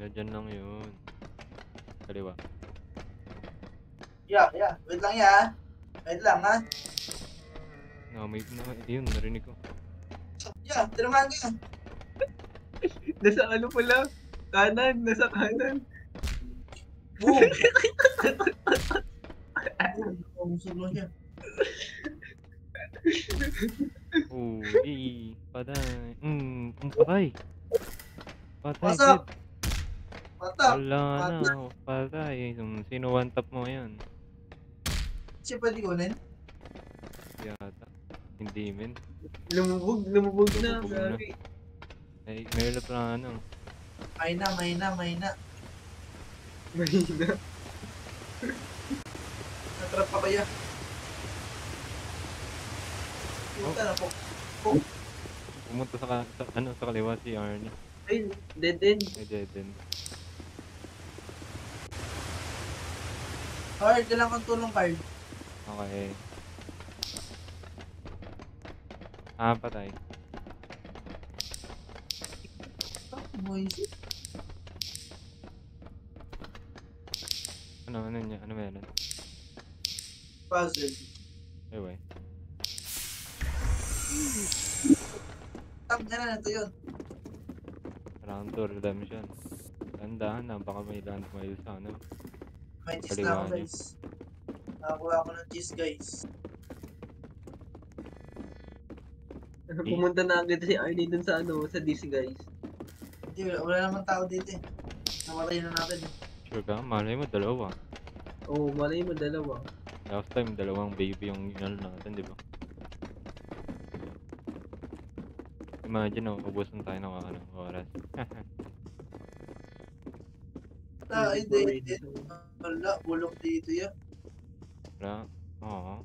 Diyan lang yun. Kaliwa. Yeah. Wait lang ya. Wait lang ha. Yun, narinig ko. Yeah, tinamaan ka. Nasa ano pala? Kanan, nasa kanan. Boom! Umusog lang siya. Uy, patay. Patay. Patay, What's up? Ted. What's up? Wala na, patay. Sino one tap mo yan? Siya pwede kunin? Yata. Hindi, men. Lumubog na. Lumubog na. Grabe. Ay, meron pa ano. Mahina. Mahina. Natrap pa kaya. Pumunta na po. Pumunta sa kaliwa si Arnie. Ay, dead end. Ay, dead end. Card, kailangan kong tulong card. Okay. Patay. Moisés. Ano niya? Ano meron? Puzzle. Anyway. Tap na ito yun. Round 2 redemption. Tandahan na, baka may land mile sa ano. May cheese na ako guys. Nakakuha ako ng cheese guys. Pumunta na agad si Arnie dun sa sa DC guys. Hindi, wala naman tao dito eh. Namatay na natin eh. Sure ka? Malay mo, dalawa. Oo, malay mo dalawa. Last time, dalawang baby yung inal natin, di ba? Imagine, ubusan tayo ng oras. Hindi. Wala, bulok dito yan. Wala. Oo.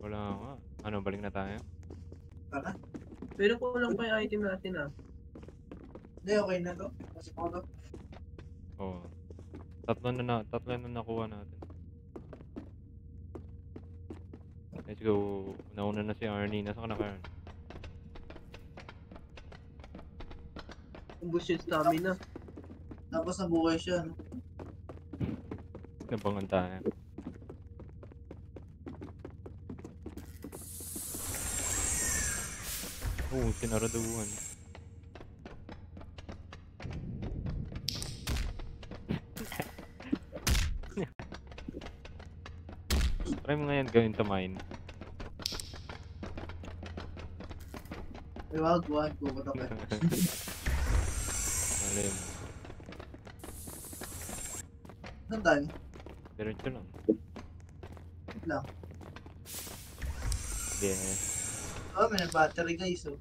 Wala nga. Ano, balik na tayo? Tara. Pero kulang pa yung item natin Hindi, okay na to. Kasi ko to. Oo. Tatlo na nakuha natin. Let's go. Nauna na si Arnie. Nasa ka na, Karen? Ubus yung stamina. Tapos nabuhay siya. No? Nabangan tayo. Sinaraduhan. Try mo ngayon gawin sa mine. Ay, wag. Pupunta ka. Malay mo. Saan tayo? Diretso lang. Wait lang. Yes. Oh, may battery guys. Oh.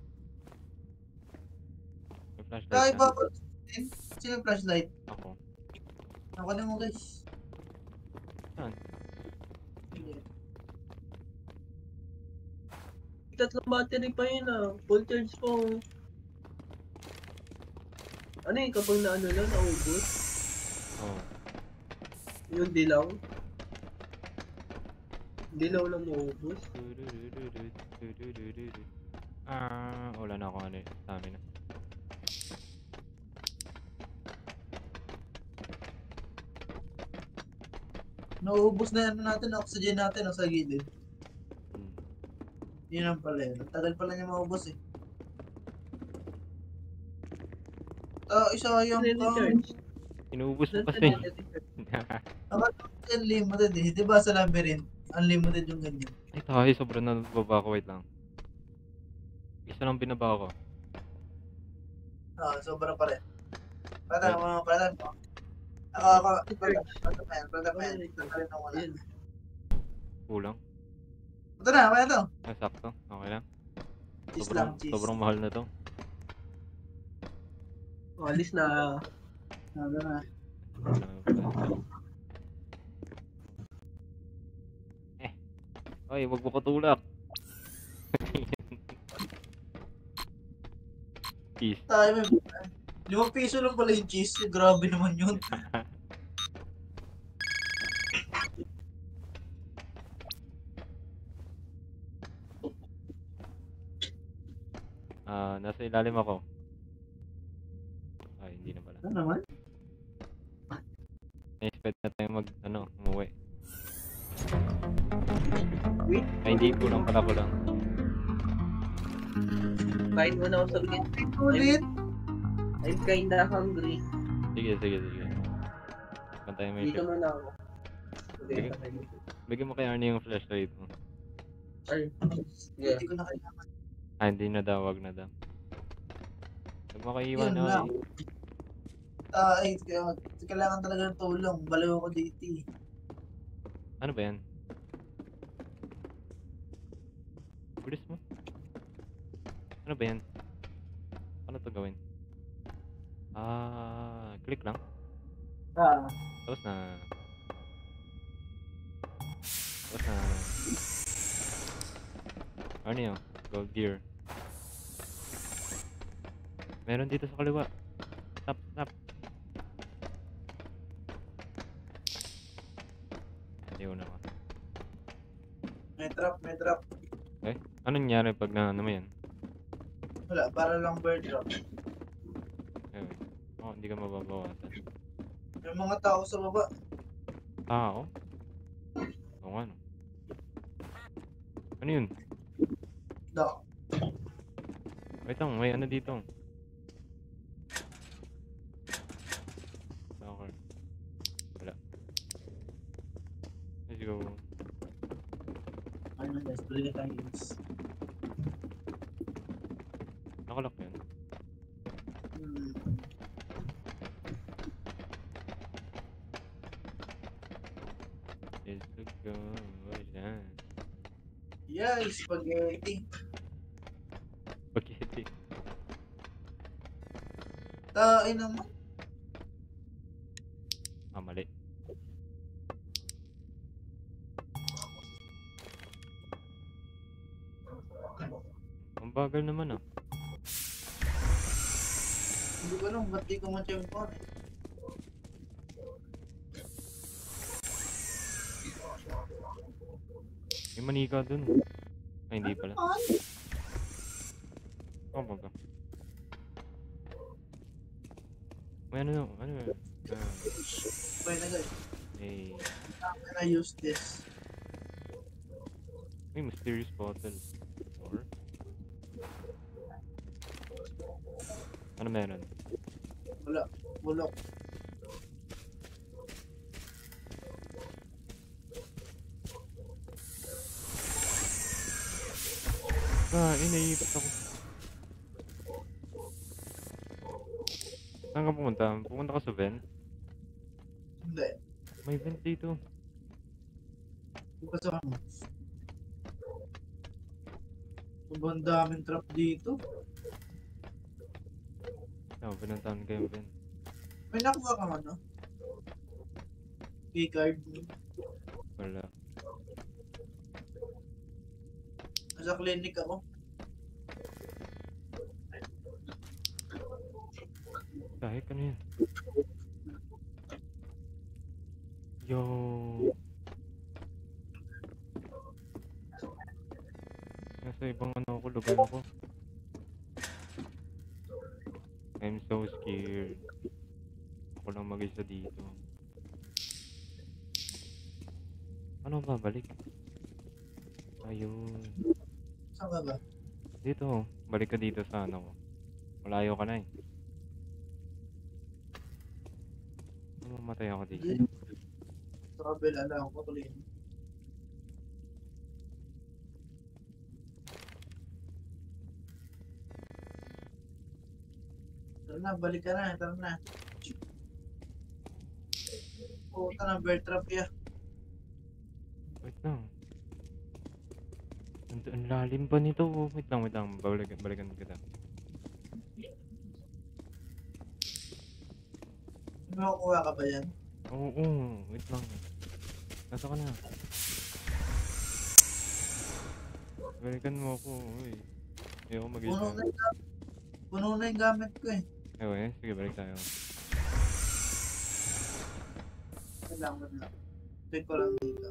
May flashlight Kaya na. ba sino yung flashlight? Ako. Ako na mo guys. Saan? Tatlong battery pa yun Full charge po. Ano yun kapag naubos? Oo. Yung dilaw. Dilaw lang maubos. Wala na ako stamina. Nauubos na yan natin, oxygen natin sa gilid. Yun ang pala yun. Tagal pala niya maubos eh. Isa yung Inuubos mo kasi. Unlimited eh. Diba sa labyrinth? Unlimited yung ganyan. Ay tayo, sobrang nababa ko. Wait lang. Isa lang binaba ko. Sobra pa rin. Patan mo. Ako. Patan. Kulang. Ito na, kaya to. Sakto. Okay lang. Cheese lang, cheese. Sobrang mahal na to. Alis na. Sabi na. Ay, wag mo katulak. Cheese. Tayo may 5 piso lang pala yung cheese. Grabe naman yun. Nasa ilalim ako. Ay, hindi na pala. Ano naman? Na-expect na tayo umuwi. Wait, Ay, hindi, kulang pala ko lang. kain mo na ako sa ulit. Ulit! I'm kinda hungry. Sige. Pantayin mo yung Dito chef. muna ako. Sige. Bigyan mo kay Arnie yung flashlight mo. Ay, yeah. Hindi ko na kailangan. Hindi na daw, wag na daw. Huwag mo kaiiwan, Yun lang. Arnie. Kailangan talaga ng tulong. Baliw ako dito eh. Ano ba yan? Bilis mo. Ano ba yan? Ano to gawin? Click lang. Tapos na. Ano yun? Gold gear. Meron dito sa kaliwa. Stop. Ayun ako. May drop. Anong nangyari pag ano mo yan? Wala, para lang bird drop. Ayun. Hindi ka mababawasan. May mga tao sa baba. Oo. Oo nga no. Ano yun? Doc. Wait lang, may ano dito. Okay. Wala. Let's go. Ano guys, balik tayo guys. Nakalock yun. Let's go. Ayan. Yes, spaghetti. Spaghetti. Tain naman. Mali. Ang bagal naman ah. Hindi ko alam, ba't di ko ma-champion eh. May manika dun. Ay, hindi pala. Oh, baga. May ano yun? Pwede na guys. Hey. How can I use this? May mysterious bottle. Or? Ano meron? Wala. Bulok. Iniipit ako. Saan ka pumunta? Pumunta ka sa vent? Hindi. May vent dito. Bukas ako. Sobrang daming trap dito. Pinuntahan ko yung vent. May nakuha ka man, no? Keycard. Wala. Nasa clinic ako. Kahit ano yan? Yo. Nasa ibang ano ako, lugar ako. I'm so scared. Ako lang mag-isa dito. Ano babalik? Ayun. Saan ka ba? Dito. Balik ka dito sa ano ko. Malayo ka na eh. Mamatay ako dito. Sa kabila lang ako tuloy. Tara na, balik ka na. Tara na. Puta na, bear trap ya. Wait lang. Ang lalim pa nito. Wait lang. Balikan kita. May makukuha ka ba yan? Oo. Wait lang. Nasa ka na. Balikan mo ako. Uy. Ayoko mag-isa. Puno na yung gamit ko eh. Ewan, sige, balik tayo. Kailangan lang. Check ko lang dito.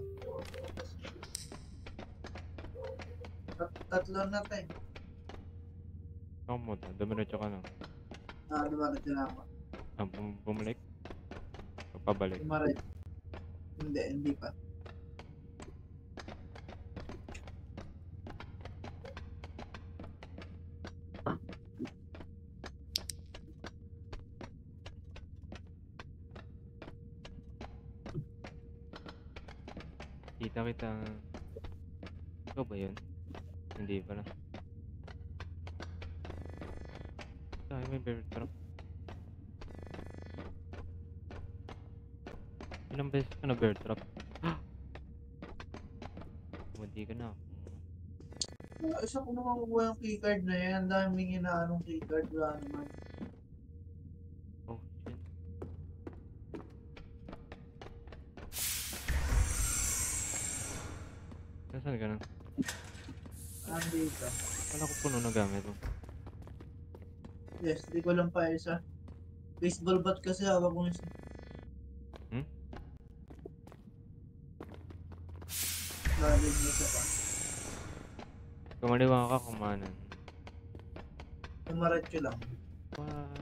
Tatlo na tayo. Ako mo, dumiretso ka lang. Dumagat na ako. Bumalik? O pabalik? Dumaret. Hindi pa. Kita kita. Ikaw ba yun? Hindi pala. Tayo may bear trap. Ilang beses ka na bear trap? Hindi ka na. Isa ko naman kukuha yung keycard na yan. Ang daming inaanong keycard. Wala naman. Oh, shit. Nasaan ka na? Dito. Wala ko puno na gamit mo. Yes, di ko lang pa isa. Baseball bat kasi hawak ko isa. Lalim na isa pa. Kumaliwa ka kumanan. Dumaretso lang. What?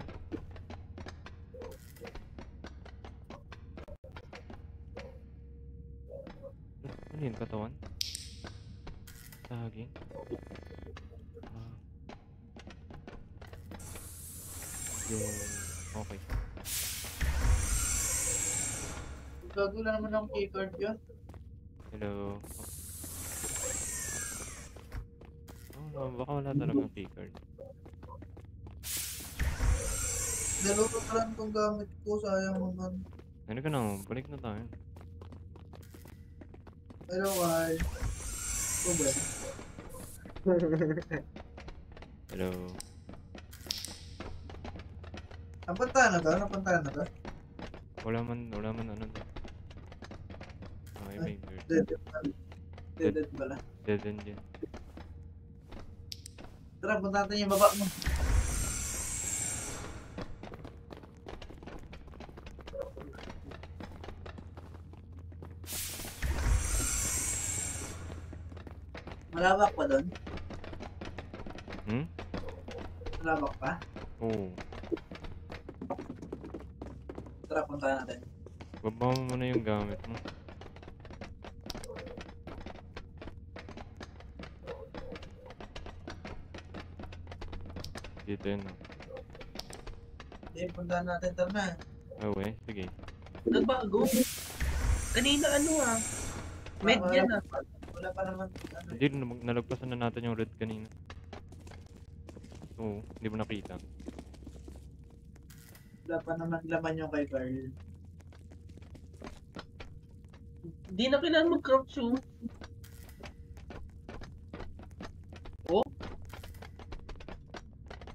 Ano yun? Katawan? Saging? Okay. Gago na naman ang keycard yun. Hello. Oh, baka wala talagang keycard. Dalawa pa lang itong gamit ko. Sayang naman. Ano ka na? Balik na tayo. Hello, Kai. Ito ba? Hello. Napuntahan na ba? Napuntahan na ba? Wala man ano to. Okay, may bird. Dead pala. Dead end yun. Tara, punta natin yung baba mo. Malawak pa doon? Malawak pa? Oo. Tara, punta natin. Baba mo muna yung gamit mo. Dito yun. Hindi, punta natin. Tara na. Okay, sige. Nagbago. Kanina med yan Wala pa naman. Hindi, nalagpasan na natin yung red kanina. Oo, hindi mo nakita. Wala pa naman laman yung kay Carl. Hindi na kailangan mag-crouch yun. Oh?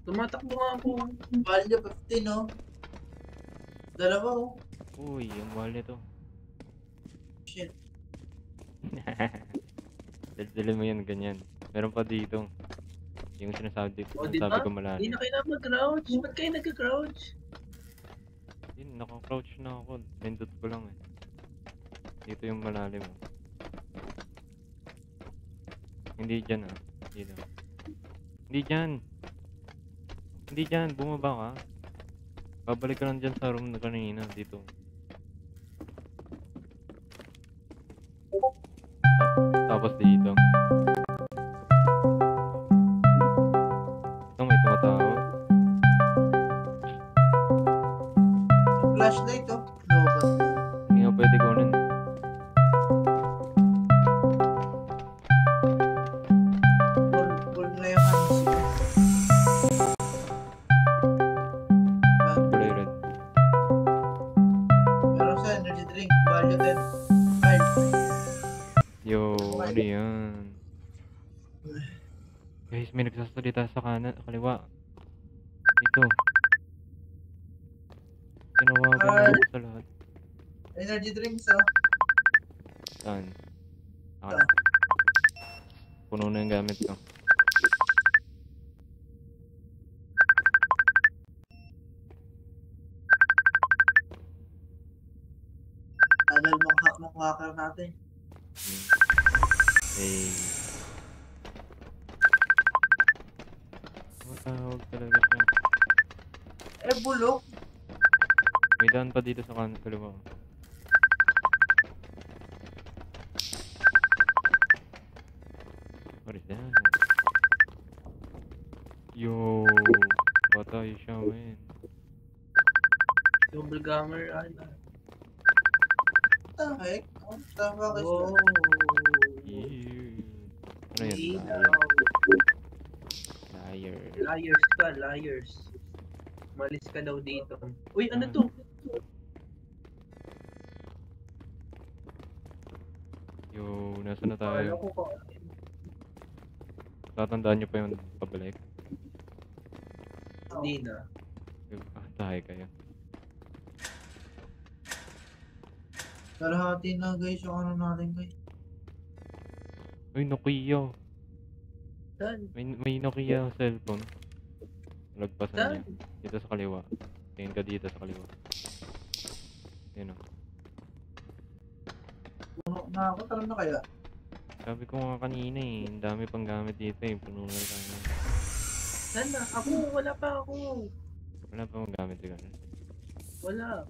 Tumatakbo nga ako. Value 15, no? Dalawa, oh. Uy, yung mahal nito. Shit. Daldalin mo yan, ganyan. Meron pa dito. Yung sinasabi Diba? ko malalim. Hindi na kailangan mag-crouch. Ba't kayo nag-crouch? Hindi, naka-crouch na ako. Nindot ko lang eh. Dito yung malalim oh. Hindi dyan ah. Dito. Hindi dyan. Hindi dyan. Bumaba ka. Babalik ka lang dyan sa room na kanina. Dito. Tapos dito. Ito may tumatawag. Flashlight, oh. Lobat. Hindi nga pwede kunin. Full na yung hands ko. Kulay red. Meron sa energy drink. Value 10. Card. Yo, ano yan? Guys, may nagsasalita sa kanan, kaliwa. Dito. Tinawagan na ako sa lahat. Energy drinks, oh. Saan? Ito. Puno na yung gamit ko. Tagal mong hack ng hacker natin. Hey. Tawag Tinatawag talaga siya. Eh, bulok. May daan pa dito sa kanan kaliwa. What is that? Yo, patay siya, man. Double ganger, ano. What the heck? What the fuck is Wow. that? Ew. Ano yan? Ilaw. Liar. Liars ka, liars. Malis ka daw dito. Uy, ano Ah. to? Yo, nasa na Akala tayo? ko ka. Tatandaan niyo pa yung pabalik? Hindi na. Tayo kayo. Kalahati na guys yung ano natin guys. Uy, Nokia. Saan? May Nokia cellphone. Lagpasan Saan? niya. Dito sa kaliwa. Tingin ka dito sa kaliwa. Yun o. Puno na ako, tara na kaya. Sabi ko nga kanina eh. Ang dami pang gamit dito eh. Puno na tayo. Saan na? Ako, wala pa ako. Wala pa mong gamit dito. Wala.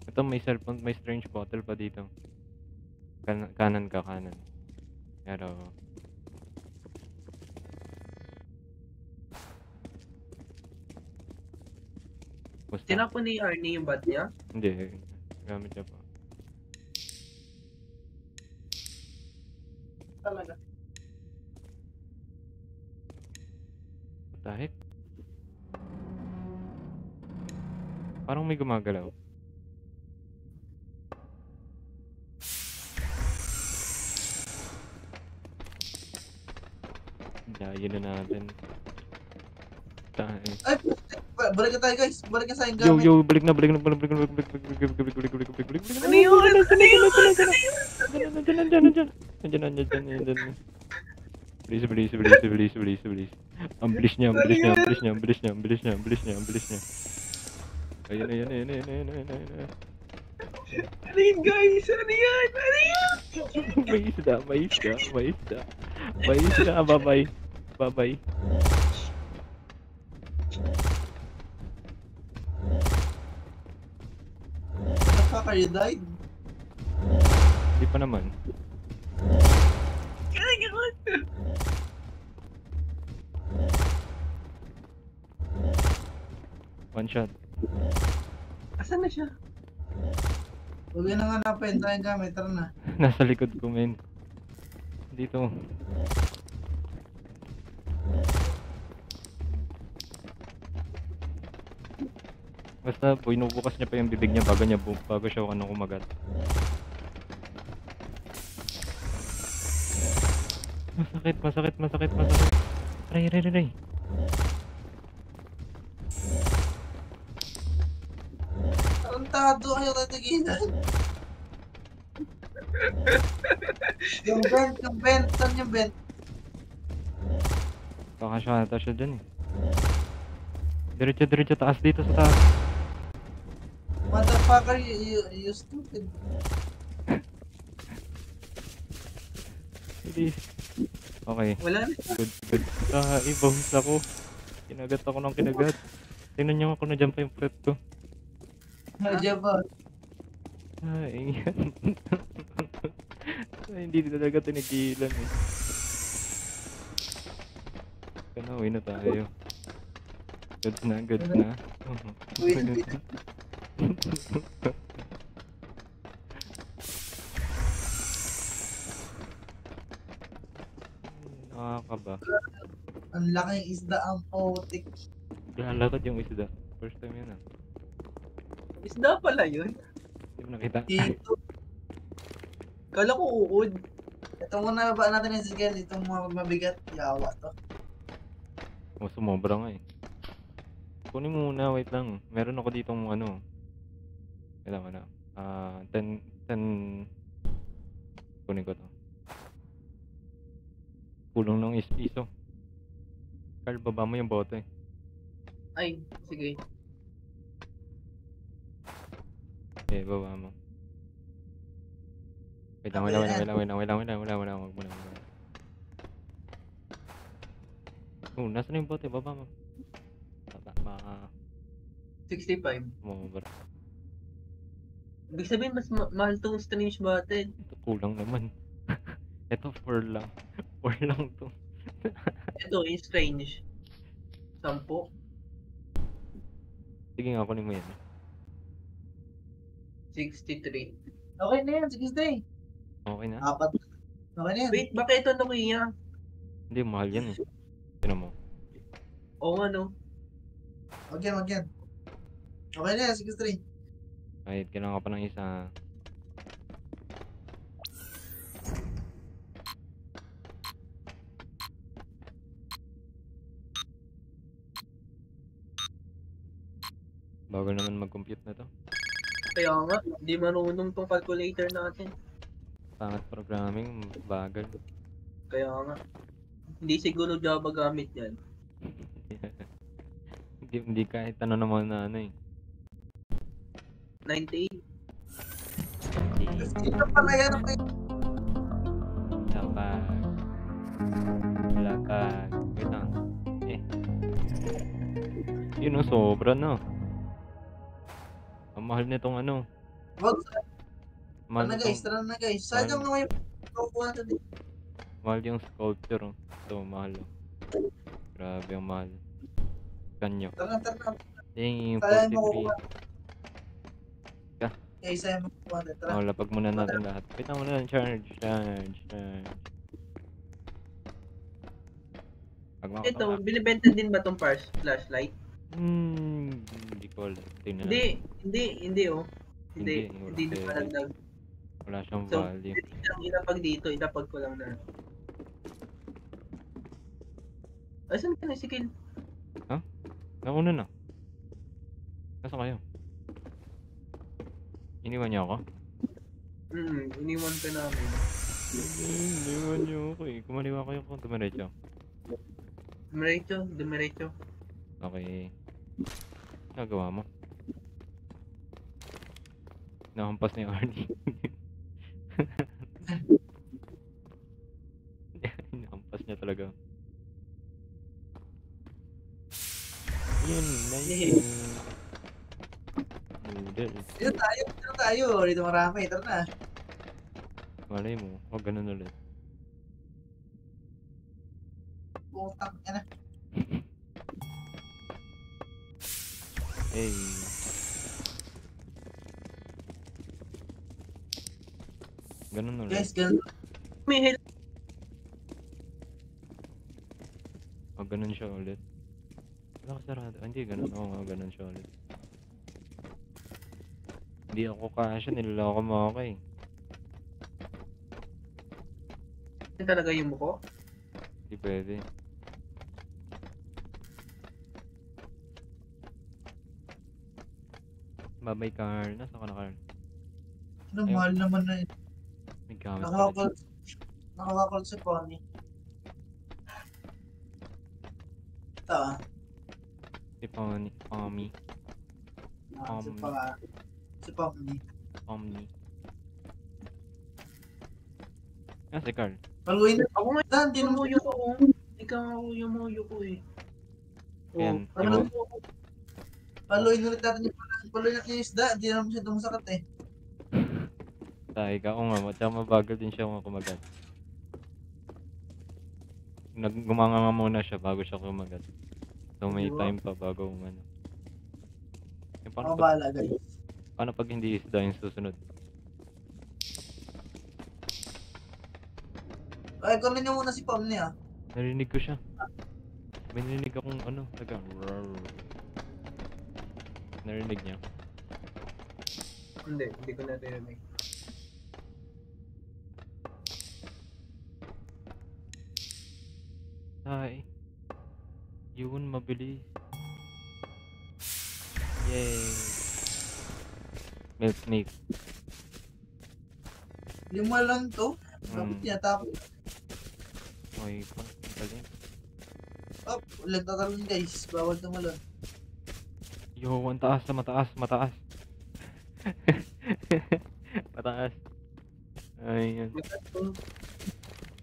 Ito may cellphone, may strange bottle pa dito. Kanan ka, kanan. Pero... Basta. Tinapon ni Arnie yung bat niya? Hindi. Gamit niya pa. Talaga. What the heck? Parang may gumagalaw. Dayo na natin. Tayo. Ay, balik na tayo guys. Balik na sa yung Yo, gamit. yo, balik na. Ano yun? Nandiyan. Bilis. Ang bilis niya. Ayun. Ano yun, guys? Ano yan? Ano yan? May isda. Bye-bye. The fuck are you died? Hindi pa naman. One shot. Asan na siya? Huwag yun na nga napin tayong gamit. Tara na. Nasa likod ko, men. Dito. Basta binubukas niya pa yung bibig niya bago siya kumagat. Masakit. Aray. Tarantado, ayaw tayo tigilan. Yung vent. Saan yung vent? Kakasya ata siya dyan eh. Diretso taas dito sa taas. Motherfucker, you stupid. Please. Okay. Wala na. Good. Bounce ako. Kinagat ako ng kinagat. Tingnan niyo ako na dyan pa yung prep ko. Diyan ba? Ingat. Hindi talaga tinigilan eh. Uwi na tayo. Goods na. Wait. Nakakaba. Ang laking isda ang potik. Lalakad yung isda. First time yan ah. Isda pala yun. Hindi mo nakita. Dito. Kala ko uod. Ito muna baba natin yung sigal. Itong mga mabigat. Yawa to. Sumobra nga eh. Kunin mo muna, wait lang. Meron ako ditong ano. Wala. 10. Kunin ko to. Pulong ng iso. Carl, baba mo yung bote. Ay, sige. Okay, baba mo. Wait lang. Wala. Nasa na yung bote, baba mo. 65. Bumabara. Ibig sabihin, mas mahal tong strange battle. Ito kulang naman. Ito 4 lang. 4 lang to. Ito, yung strange. 10. Sige nga, kunin mo yan. 63. Okay na yan, sige stay. Okay na? Apat. Okay na yan. Wait, bakit ito na kuya? Hindi, mahal yan eh. Tinan mo. Oo ano? Wag yan, wag yan. Okay na yan, sige stay. Kahit kailangan ka pa ng isa. Bagal naman mag-compute na to. Kaya nga, hindi marunong tong calculator natin. Pangat programming, bagal. Kaya nga. Hindi siguro Java gamit yan. Hindi kahit ano naman na ano eh. 98. Ito pala yan. Lapag. Wait lang. Eh. Yun o, sobra na. Ang mahal nitong ano. Wag. Mahal Tara na guys, nitong, tara na guys. Sayang na ngayon. Kukuha natin. mahal yung sculpture. Oh. Ito, mahal. Oh. Grabe ang mahal. Kanyo. Tara na. Yung Sayang mo 43. kukuha. Guys, sayang mo kukuha natin. Tara. Oh, lapag muna natin lahat. Wait lang muna. Charge. Pag Ito, binibenta din ba tong flashlight? Hindi ko alam. Tingnan natin. Hindi oh. Hindi Hindi, na wala. palagdag. Wala siyang So, value. lang ilapag dito, ilapag ko lang na. Asan ka na si Kin? Nauna na. Nasaan kayo? Iniwan niyo ako? Iniwan ka namin. Iniwan niyo ako eh. Kumaliwa kayo kung tumiretso. Dumiretso. Okay. Nagawa mo? Nahampas ni Arnie. Nahampas niya talaga. Yun, nice. Noodles. Dito tayo. Dito marami. Tara na. Malay mo, huwag ganun ulit. Putang ina. Hey. Ganun ulit. Guys, ganun. May help. Huwag ganun siya ulit. Wala ka sarado. Hindi, ganun. Oo nga, ganun siya ulit. Hindi ako kasya, niloloko mo ako eh. Yan talaga yung buko? Hindi pwede. Babay Carl. Nasaan ka na Carl? Ano, mahal naman na yun. May gamit pala siya. Nakawakol si Pony. Ito ah. Si Pony. Pommy. Si Pony. Omni. Ah, si Carl. Paluin na. Ako nga, Dan, di naman yung muyo ko. Ikaw yung muyo ko eh. Ayan, Oh, ano yung- Paluin ulit natin yung paluin natin yung isda. Di naman siya dumasakit eh. Tayo ka. Oo nga, tsaka mabagal din siya kumagat. Gumanga muna siya bago siya kumagat. So may Diba? time pa bago umano. Eh, Ako bahala guys. paano pag hindi isda yung susunod? Ay, kunin niyo muna si Pony ah. Narinig ko siya. May narinig akong ano, taga. Narinig niya. Hindi ko narinig. Hi. Yun, mabilis. Yay. Milkmaid. 5 lang to. Bakit niya tapos? Okay pa. Galing. Oh, ulit tatalon guys. Bawal tumalon. Yo, ang taas na mataas. Mataas. Ay,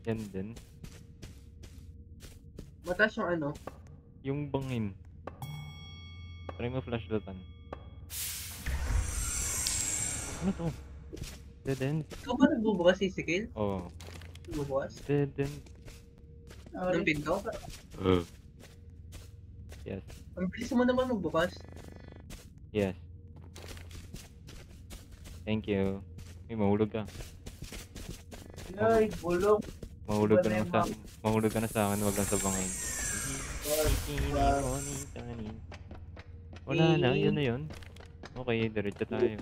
yan din. Mataas yung ano? Yung bangin. Try mo flash datan. Ano to? Dead end? Ikaw ba nagbubukas si Sikil? Oo. Nagbubukas? Dead end. Ng pinto? Yes. Ang bilis mo naman magbukas. Yes. Thank you. May mahulog ka. Ay, bulong. Mahulog ka Iba na na yung sa mahulog ka na sa akin, wag lang sa bangin. Wala na, yun na yun. Okay, diretso tayo.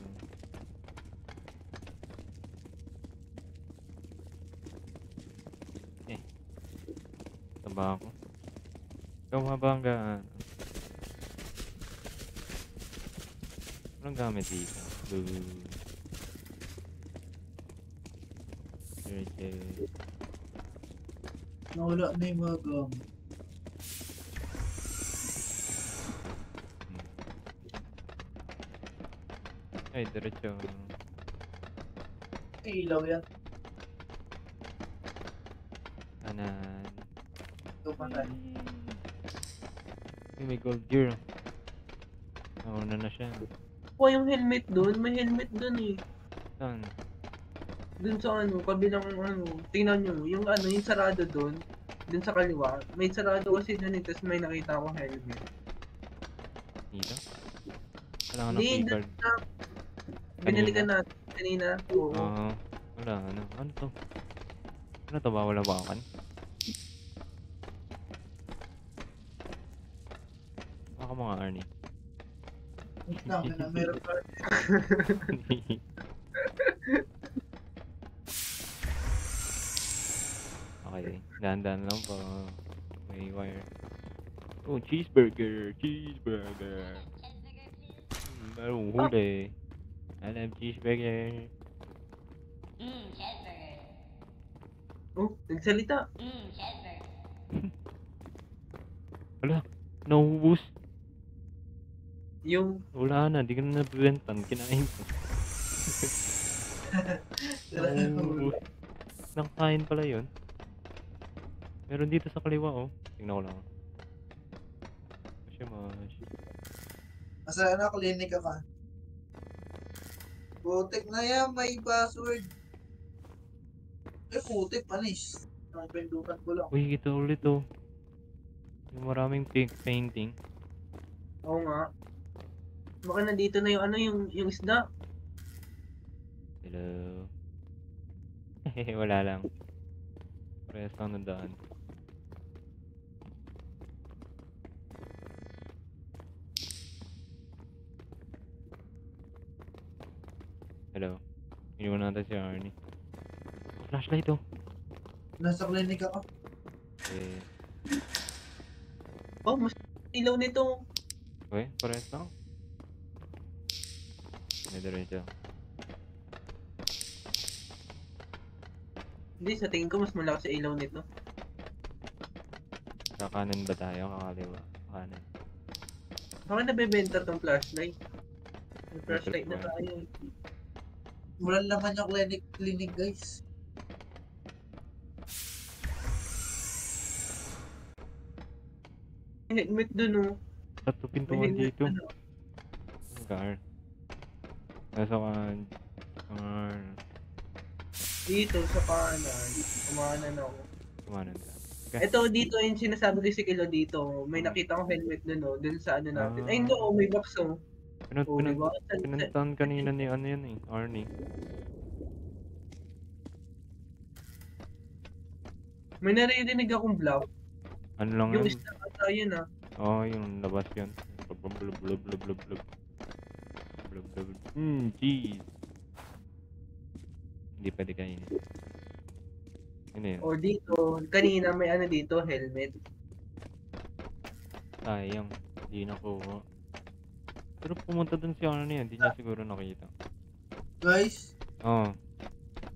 Taba ako. Ikaw mabangga. Anong gamit dito? Boo. Diretso. Nawala na yung mga gamit. Ay, diretso. Ay, ilaw yan. Kanan. Ito pa tayo. Ay, may gold gear. Nauna na siya. O yung helmet doon, may helmet doon eh. Saan? Doon sa ano, kabilang ano, tingnan nyo, yung ano, yung sarado doon, doon sa kaliwa, may sarado kasi doon eh, tapos may nakita akong helmet. Dito? Wala ka ng Hindi, keycard. doon na, binalikan natin kanina. Oo. Oo. Wala, ano? Ano to? Ano to? Bawal na bawakan? Baka mga Arnie. Wait lang, meron pa. Okay, dahan-dahan lang po. May wire. Oh, cheeseburger! Cheeseburger! Merong huli. I love cheeseburger. Cheeseburger. Oh, nagsalita. Cheeseburger. Wala, nauubos. Yung, Wala na, di ka na nabibentan. Kinain ko. Nauubos. Nakakain pala yun. Meron dito sa kaliwa, oh. Tingnan ko lang. Mash. Masaya na, klinik ka ka. Putik na yan, may password. Putik, panis. Ang pindukan ko lang. Uy, ito ulit, oh. Yung maraming painting. oo nga. Baka nandito na yung ano, yung isda. Hello. Wala lang. Parehas lang ng daan. Hello. Iniwan natin si Arnie. Flashlight, oh. Nasa klinik ka. Eh, Oh, mas ilaw nito. okay, parehas lang. May diretso. Hindi, sa tingin ko mas malakas sa ilaw nito. Kakanan ba tayo? Kakaliwa? Kanan. Baka nabebenta tong flashlight. May flashlight na tayo. Wala naman yung clinic guys. May helmet dun oh. Tatlo May pintuan helmet dito. dun, oh. Car. Nasa kan. Dito sa kanan. Kumanan ako. Kumanan ka. Ito dito yung sinasabi ko si Kilo dito. May nakita kong helmet dun oh. Dun sa ano natin. Ay hindi oh, may box oh. Oh, diba? Pinuntahan kanina ni ano yan eh. Arnie. May naririnig akong block. Ano lang Yung yun? isda ata yun ah. Oo, yung labas yun. Blub blub blub blub blub blub. Blub blub. Cheese. Hindi pwede kainin. Ano yun? O dito, kanina may ano dito, helmet. Sayang. Hindi nakuha. Pero pumunta dun si Arnie, hindi niya siguro nakita. Guys, Oo.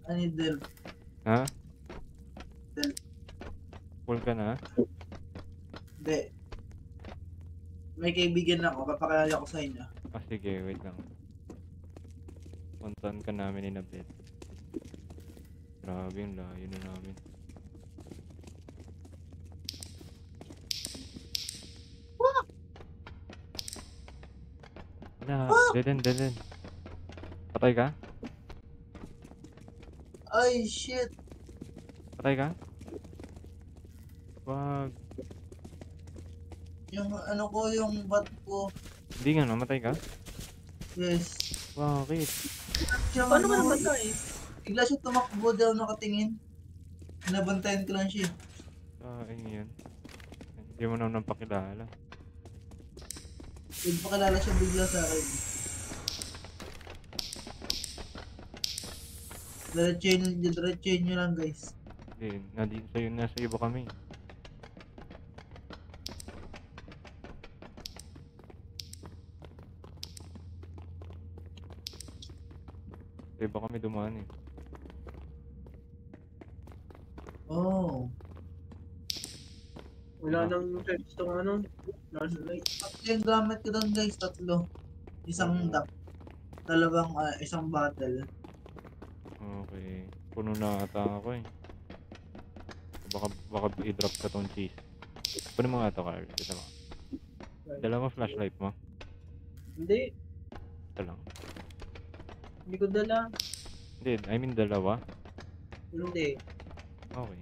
I need help. Ha? Help. Full ka na? Hindi. May kaibigan ako, papakilala ko sa inyo. Ah, sige, wait lang. Puntahan ka namin ni Nabet. Grabe yung layo na namin. Wala, dead end. Patay ka? Ay, shit. Patay ka? Wag. Yung ano ko, yung bat ko. Hindi nga, namatay ka? Yes. Bakit? Siya Paano ka ano, namatay? bigla siya tumakbo daw nakatingin. Nabantayan ko lang siya. Ayun yan. Hindi mo naman pakilala. Nagpakilala siya bigla sa akin. Diretsahin nyo lang guys. Hindi, nasa iba kami. Sa iba kami dumaan eh. Oh. Wala nang search tong ano. Flashlight. Tatlo yung gamit ko doon guys, tatlo. Isang duck. Dalawang, isang bottle. Okay. Puno na ata ako eh. Baka i-drop ka tong cheese. Puno mo nga ito, Carl. Ito mo. Dala mo flashlight mo. Hindi. Ito lang. Hindi ko dala. Hindi, I mean dalawa. Hindi. Okay.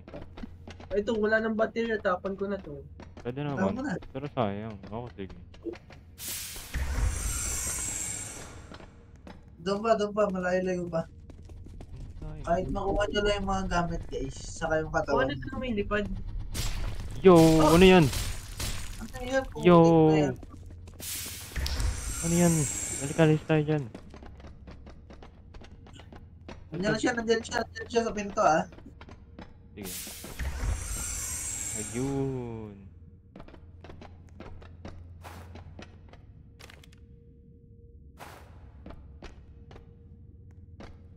Ito, wala nang battery. Tapan ko na to. Pwede Tama naman. na. Pero sayang. Ako sige. Doon pa, malayo-layo pa. Sayang. Kahit makuha nyo lang yung mga gamit guys, saka yung Oh, katawan. ano ka may lipad? Yo! Ano yan? Ano yun? Yo! Putik na yan. Ano yan? Nalikalis tayo dyan. Nandiyan siya sa pinto ah. Sige. Ayun.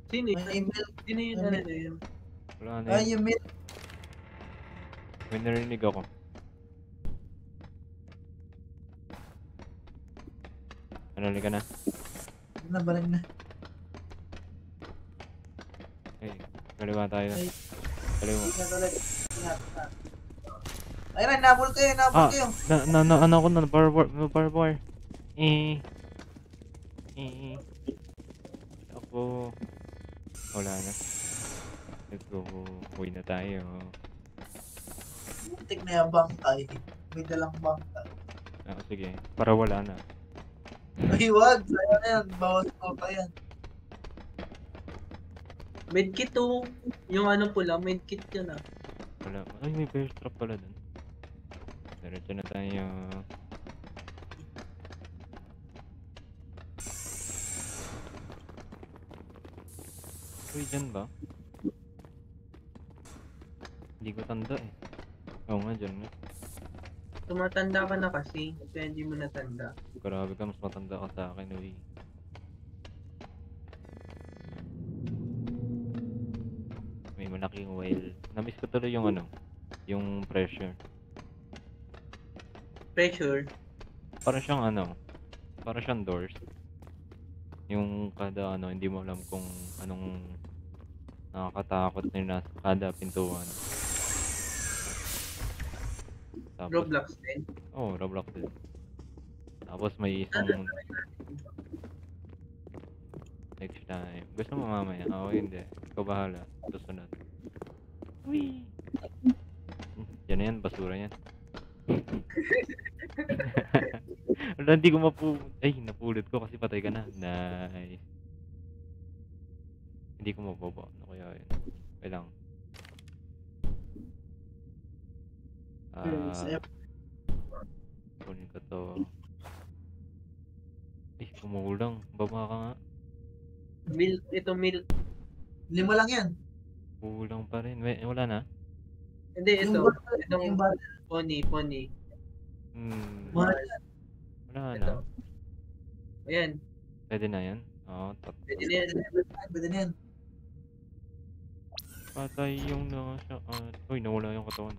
Sino yun? May email. Sino yun? Ano na yun? Wala na Ay, yun. yung mail. May narinig ako. Ano, ka na? Nabalik na. Okay. Kaliwa tayo. Ay. Kaliwa. Ingat ulit. Ingat. Ayun, nabol kayo, Ah, kayo. ano ako na, barbwire. Ako. Wala na. Let's go. Uwi na tayo. Putik na yung bangkay. May dalang bangkay. Sige. Para wala na. Ay, wag. Sa'yo na yan. Bawas ko pa yan. Medkit to. Yung ano pula, medkit yun ah. Wala. Ay, may bear trap pala dun. Diretso na tayo. Uy, dyan ba? Hindi ko tanda eh. Oo nga, dyan nga. Tumatanda ka na kasi. Kaya hindi mo natanda. Grabe ka, mas matanda ka sa akin, uy. May malaking whale. Namiss ko tuloy yung ano, yung pressure. Pressure. Para siyang ano, para siyang doors. Yung kada ano, hindi mo alam kung anong nakakatakot na nasa kada pintuan. Tapos, Roblox din. Roblox din. Tapos may isang next time. Gusto mo mamaya? Ako hindi. Ikaw bahala. Susunod. Uy! Yan na yan, basura yan. Wala, hindi ko napulot ko kasi patay ka na. Nice. Hindi ko mababa. Ano kaya yun? Wait lang. Kunin ko to. Kumulang. Baba ka nga. Ito milk. 5 lang yan. Kulang pa rin. Wala na? Hindi, ito. Itong Yung bottle. pony. Mahal. Wala na. Ito. Ayan. Pwede na yan? Oo. Pwede na yan. Pwede na yan. Patay yung nasa... uy, nawala yung katawan.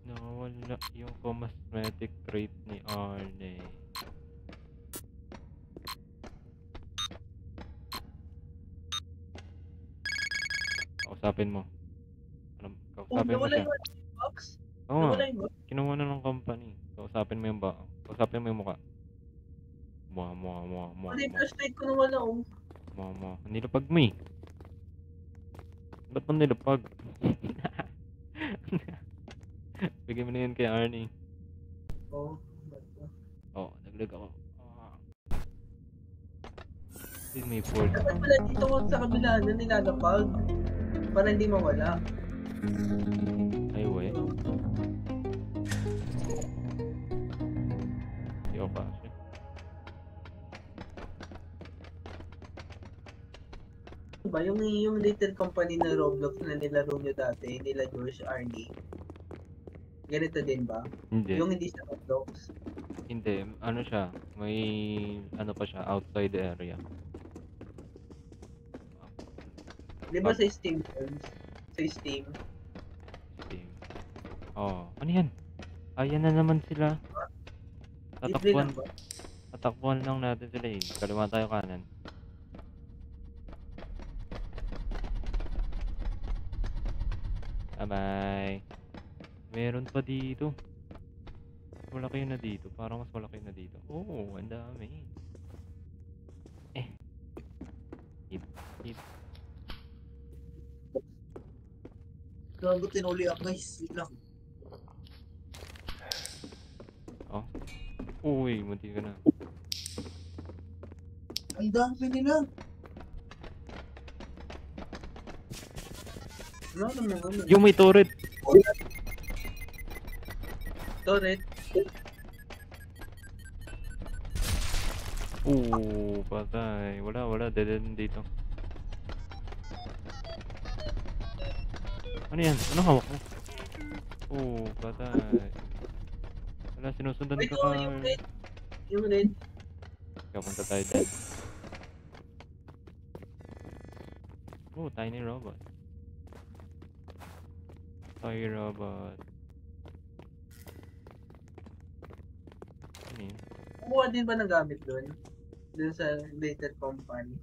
Nawala yung cosmetic trait ni Arne. Kausapin mo. Kausapin mo Nawala siya. yung box. Oo nga. Nawala yung box. Kinuha na ng company. Kausapin mo yung Kausapin mo yung mukha. Mukha. Ano yung flashlight ko nawala oh. Mama, nilapag mo eh. Ba't mo nilapag? Bigyan mo na yun kay Arnie. Oh. Oh, naglag ako. Din may port. Dapat pala dito ko sa kabila na nilalapag. Para hindi mawala. Ay, we. Hindi ako kasi. Diba, yung little company na Roblox na nilaro nyo dati, nila George Arnie. Ganito din ba? Hindi. Yung hindi sa Roblox. Hindi. Ano siya? May ano pa siya? Outside area. Di ba sa Steam yun? Sa Steam. Steam. Oh. Ano yan? Ayan na naman sila. Libre lang Tatakbuhan. ba? Tatakbuhan lang natin sila eh. Kaliwa tayo kanan. Bye-bye. Meron pa dito. Malaki na dito. Parang mas malaki na dito. Oo, ang dami. Hit. Gago, tinuli ako guys. Wait lang. Uy, munti ka na. Ang dami nila. Ano naman? Yung may turret. Torret. Oo, patay. Wala. Dead end dito. Ano yan? Ano hawak mo? Oo, patay. Wala, sinusundan Wait, ka oh, ka. yung red. Yung red. Kapunta tayo dyan. Oh, tiny robot. Tiny robot. Ano yun? Kumuha din ba ng gamit doon? Doon sa later company.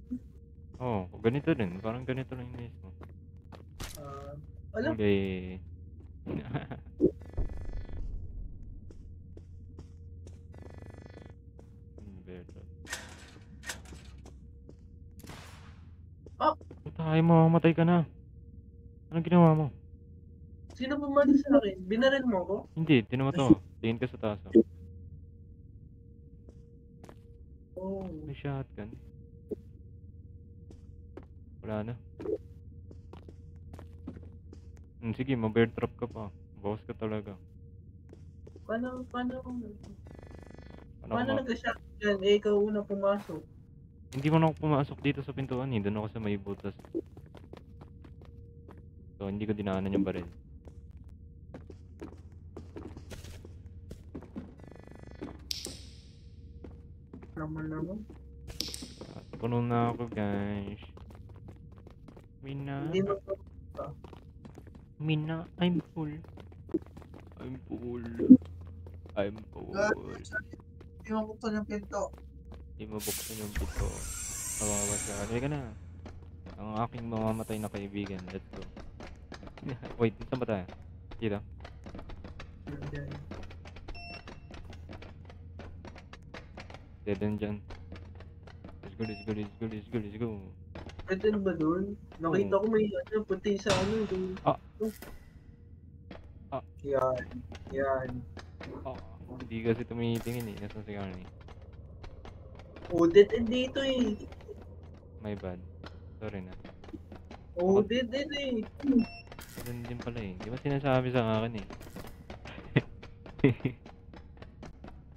Oh, ganito din. Parang ganito lang yung mismo. Alam, Huli. Beto. Ah! Tayo, mamamatay ka na. Anong ginawa mo? sino bumalik sa akin? Binaril mo ko? Hindi, tinan mo to. Tingin ka sa taas. Oh. May shotgun. Wala na. Sige, ma-bear trap ka pa. Boss ka talaga. Paano Ano nag-shot dyan? Eh, ikaw una pumasok. Hindi mo na ako pumasok dito sa pintuan eh. Doon ako sa may butas. So, hindi ko dinaanan yung baril. Naman. Puno na ako, guys. Hindi mo Mina, I'm full. I'm full. Hindi mo buksan yung pinto. Hindi mabuksan yung pito. Kawawa siya. Halika na. Ang aking mamamatay na kaibigan. Let's go. Wait, saan ba tayo? Dito. Dead end dyan. Let's go. Pwede na ba doon? Nakita ko may puti sa doon. Yan. Hindi kasi tumitingin eh. Nasaan si Arnie? Dead end dito eh. My bad. Sorry na. Dead end eh. Ganun din pala eh. Di ba sinasabi sa akin eh?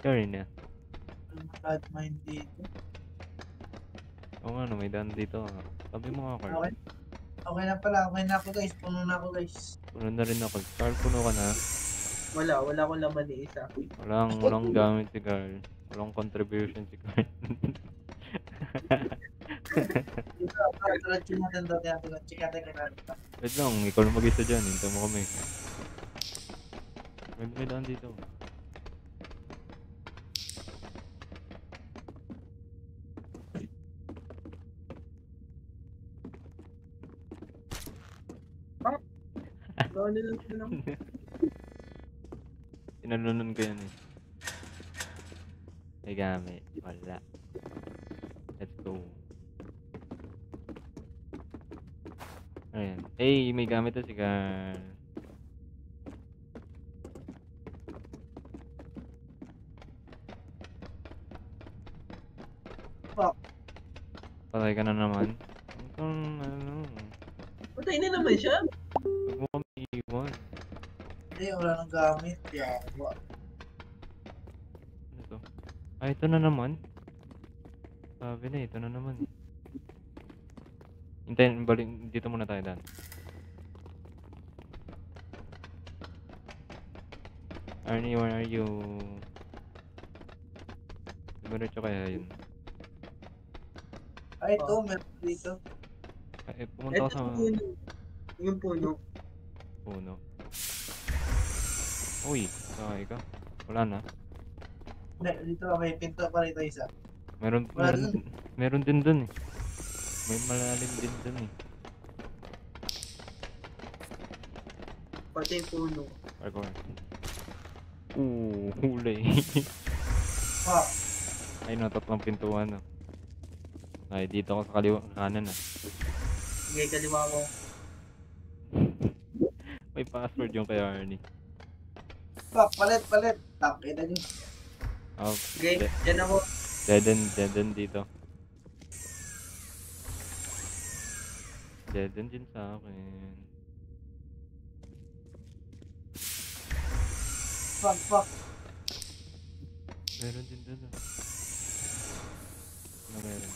Sorry na. Bad mind dito. Oo nga no, may daan dito. Sabi mo nga, Carl. Okay. Okay na pala. Okay na ako guys. Puno na ako guys. Puno na rin ako. Carl, puno ka na. Wala akong laman ni isa. Walang gamit si Carl. Walang contribution si Carl. Dito, para check natin doon. Check natin kung ano. Wait lang, ikaw na mag-isa dyan. Hintay mo kami. May daan dito. Tinalunan ko yan eh. May gamit. Wala. Let's go. Ayan. Hey, may gamit to si Carl. Fuck. Patay ka na naman. Itong ano, Patay na naman siya. huwag mo kami iwan. Hindi, wala nang gamit. Yawa. Ano to? Ah, ito na naman. Sabi na, ito na naman. Hintayin, balik, dito muna tayo, Dan. Arnie, where are you? Diretso kaya yun. Ay, ito, meron dito. Eh, pumunta Ito ko sa puno. Yung puno. puno. Uy, sakay ka. Wala na. Hindi, dito may pinto pa rito isa. Meron, Wala meron, dun. meron din dun eh. May malalim din dun eh. Pati yung puno. Parkour. Huli. Fuck. Ay, no, tatlong pintuan no. Ay, dito ako sa kaliwa, kanan ah. Sige, kaliwa ko. May password yung kay Arnie. Fuck, palit. Takay na nyo. Oh, Sige, dyan ako. dead end dito. Dead end din sa akin. Fuck. Meron din dun ah. Ano meron?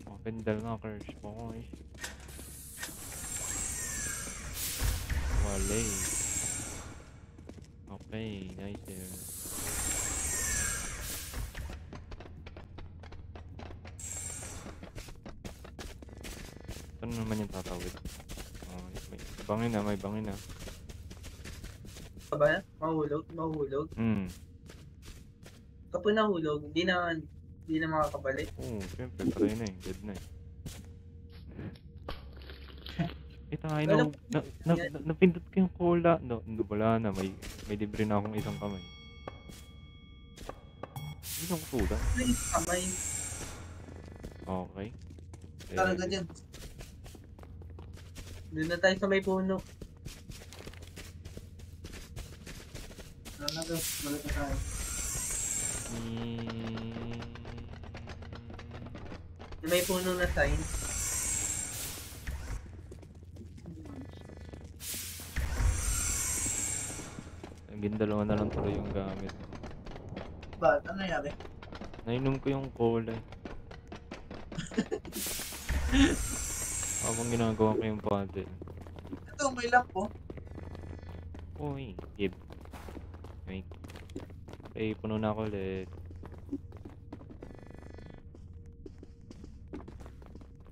Open dal nga, curse po ko eh. Wale. Okay, nice there. Saan naman yung tatawid? Oh, may bangin na. Ba? Mahulog. Kapag nahulog, hindi na makakabalik. Oo, syempre, patay na eh. Dead na eh. Tayo napindot ko yung cola. No, wala na. May libre na akong isang kamay. Isang cola. Ay, kamay. Okay. Talaga dyan. Doon na tayo sa may puno. Ano na to? Balik na tayo. Sa may puno na sign. Naging dalawa na lang tuloy yung gamit. Ba't? Ano nangyari? Nainom ko yung cola eh. Habang ginagawa ko yung puzzle. Ito, may lamp po. Uy, give. Okay. Okay, puno na ako ulit.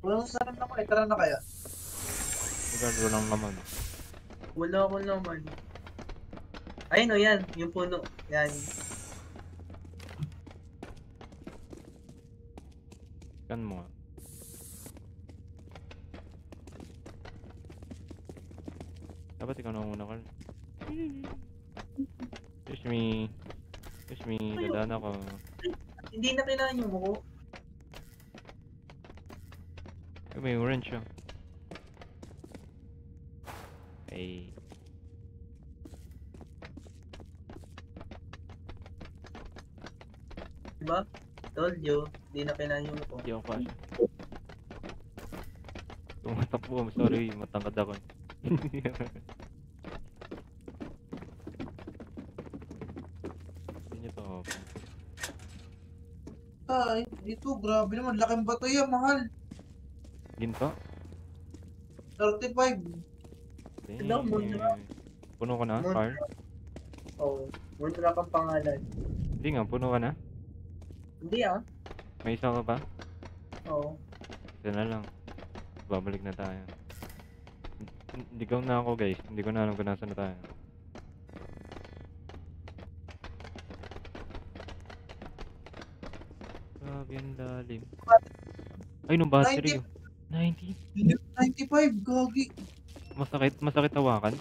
Walang sarap na ko. Tara na kaya. Regard, walang laman. Wala ko naman. Ayun o, yan. Yung puno. Yan. Scan mo nga. Dapat ikaw na muna, Carl. Excuse me. Dadaan ako. Hindi na kailangan yung muko. Ay, may orange siya. Ay. Diba? Told you. Hindi na kailangan yung muko. Hindi ako pa. Tumatakbo. Sorry, matangkad ako. Hindi niya to open. Ay, dito. Grabe naman. Laking bato yan. Mahal. Ginto? 35. Hello, Mundra. Puno ka na, Mundra. Carl? Oo. Mundra kang pangalan. Hindi nga, puno ka na. Hindi ah. May isa ka pa? Oo. Ito na lang. Babalik na tayo. Hindi ko na ako guys. Hindi ko na alam kung nasa na tayo. Grabe ang lalim. Ay, nung battery. 90. 95. Gagi. Masakit hawakan.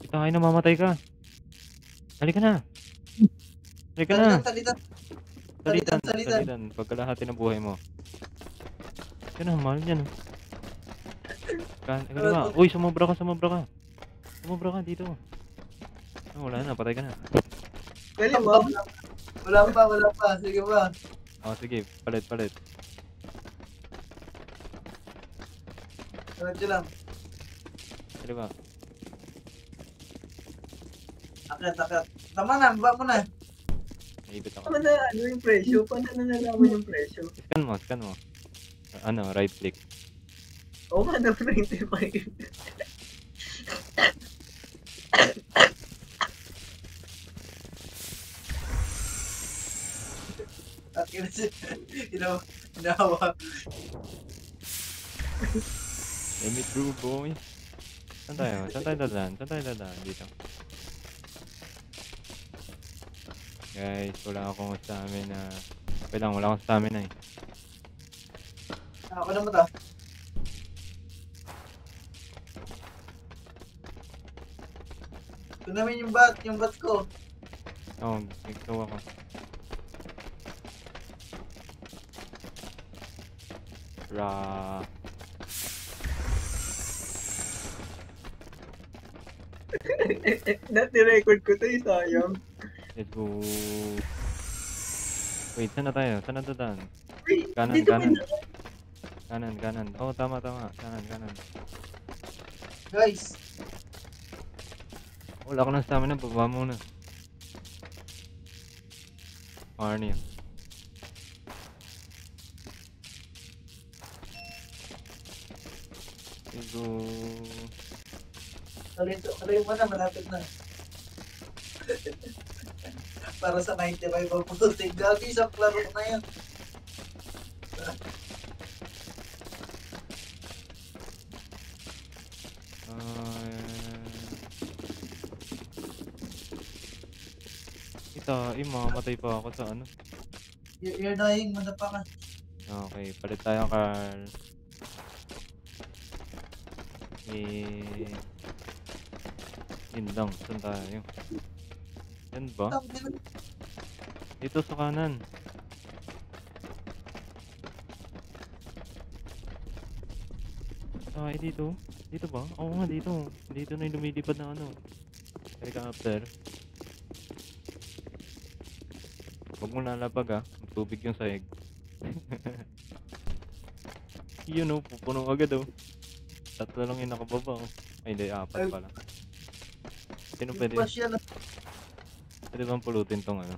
Tayo na, mamatay ka. Halika na. Halika na. Talita. Salitan, Salitan. salitan. Pagkalahati ng buhay mo. Yan ang mahal yan. Kaliwa. Uy, sumobra ka. Sumobra ka dito. Ah, wala na, patay ka na. Kaliwa. Wala pa. Sige ba? Oh, sige, palit. Diretso lang. Kaliwa. Akyat. Tama na, baba mo na. Naibit ako. Paano na ano yung presyo? Paano na nalaman yung presyo? Scan mo. Ano, right click. Oo nga na 95. At ginawa. Let me through, boy. Saan tayo dadaan? Dito. Guys, wala akong stamina. Okay lang, wala akong stamina eh. Ako naman to. Ito naman yung bat ko. Oo, ikaw ako. Ra. Dati record ko to yung sayang. Let's go. Wait, saan na tayo? Saan na dadaan? Wait, Kanan. dito may Kanan. Oh, tama. Kanan. Guys, Wala ko ng stamina, baba muna. Arnie. Let's go. tuloy mo na, malapit na. Para sa 95 ang puting. Gagi, isang klaro na yan. Mamamatay pa ako sa ano. You're dying, madapakan. Okay, palit tayo, Carl. Yun lang, saan tayo? Yan ba? Dito sa kanan. Dito? Dito ba? Oo nga, dito. Dito na yung lumilipad na ano. Helicopter. Huwag mo lalapag tubig yung sahig. Yun pupuno agad Tatlo lang yung nakababa Ay hindi, 4 pala. Sino pwede? Pwede bang pulutin tong ano?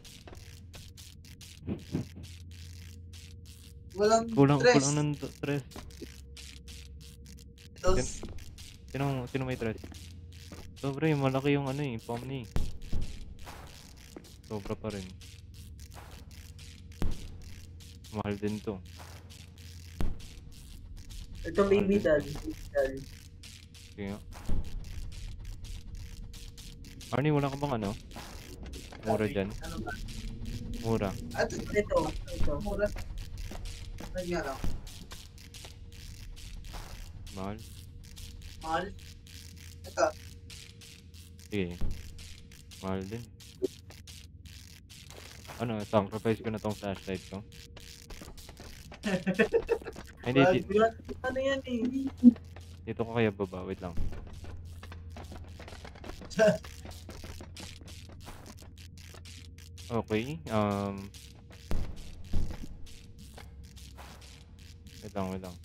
Kulang ng stress. Sino may stress? Sobra malaki yung pomni. Sobra pa rin. Mahal din to. Ito baby dad. Kaya. Arnie, wala ka bang mura dyan? Mura. Ito. Mura. Nagyan lang. Mahal. Ito. Sige. Mahal din. Sacrifice ko na tong flashlight ko. Hindi, Ano yan eh? dito ko kaya baba. Wait lang. Okay. Wait lang.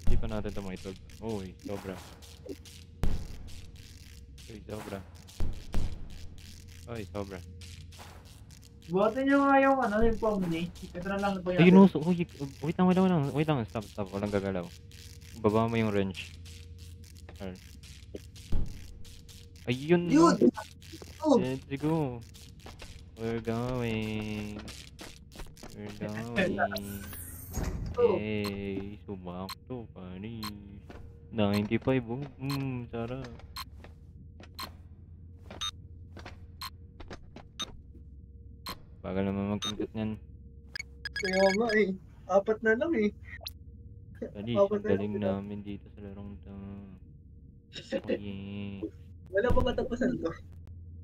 Hindi pa natin ito maitog. Uy, sobra. Buhatin nyo nga yung yung pomni. Ito na lang po yan. Ayun, wait lang. Stop. Walang gagalaw. Baba mo yung wrench. Ayun. Yun! Let's go. We're going. Hey, sumakto, Paris. 95, sarap. Bagal naman mag-compute niyan. Kaya nga eh. 4 na lang eh. Dali, ang galing namin dito sa larong to. Oh yeah. Wala pa katapusan to.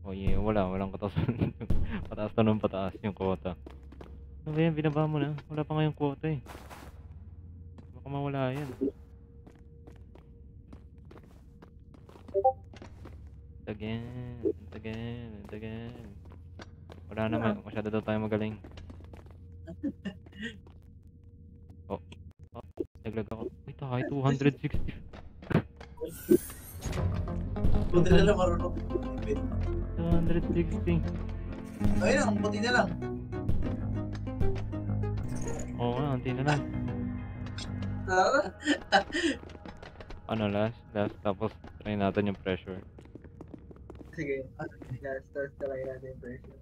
Oh yeah, walang katasan. Pataas yung quota. Ano ba yan? Binaba mo na. Wala pa ngayong quota eh. Baka mawala yan. Again. Again. Again. Wala naman. Masyado daw tayo magaling. Oh. Oh. Naglag ako. Ay, tayo. 260. Buti na lang marunong. 260. Ayun lang, buti na lang. Oo nga, unti na lang. Ano, last? Last. Tapos, try natin yung pressure. Sige. Last try natin yung pressure.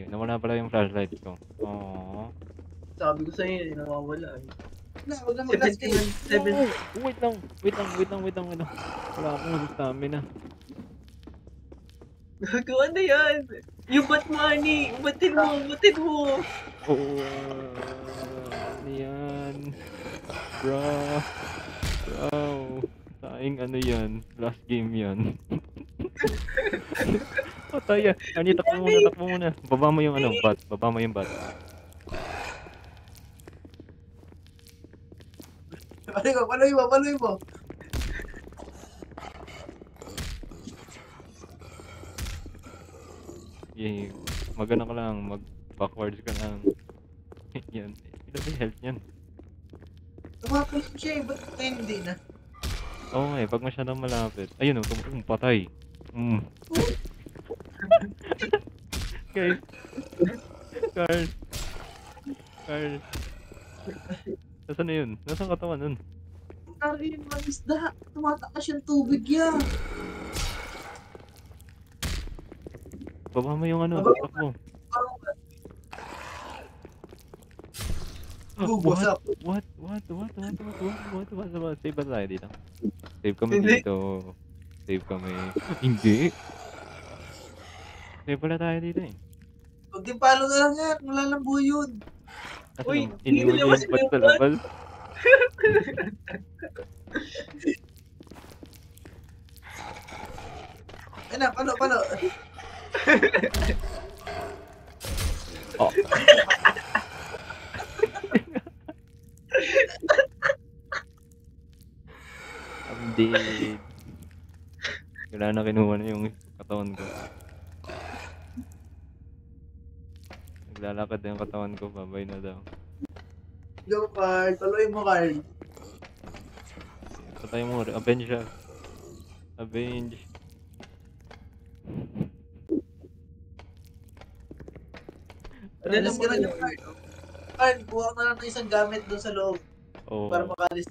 Nawala pala yung flashlight ko. Oo. Sabi ko sa'yo, nawawala. Huwag na mag-last game. 7. Wait lang. Wala akong stamina. Gawa na yan! Yung bat money! Batin mo! Oo. Ano yan? Bro. Saing ano yan? Last game yan. Patay yan. Takbo muna. Baba mo yung bat. Paloy mo. Yeah, magana ka lang, mag-backwards ka lang. Yan. Ilan ba yung health niyan? Tumapos siya eh, ba't hindi na? Oo nga eh, pag masyadong malapit. Ayun o, patay. Guys. Carl. Nasaan na yun? Nasaan katawan nun? Sorry, mga isda. Tumatakas yung tubig yan. Baba mo yung tatak mo. What? Save ba tayo dito? Save kami Hindi. dito. Hindi. Save pala tayo dito eh. Huwag din palo na lang yan. Wala lang buo yun. Uy, Iniwan niya yung bat sa labas. Ayun na, palo. Oh. I'm dead. Wala na, kinuha na yung katawan ko. Naglalakad na yung katawan ko, babay na daw. Go, Carl. Paloy mo, Carl. Patay mo, avenge siya. Avenge. Alis ka na dyan, Carl. Carl, buha ka na lang ng isang gamit doon sa loob. Oo. Para makalis.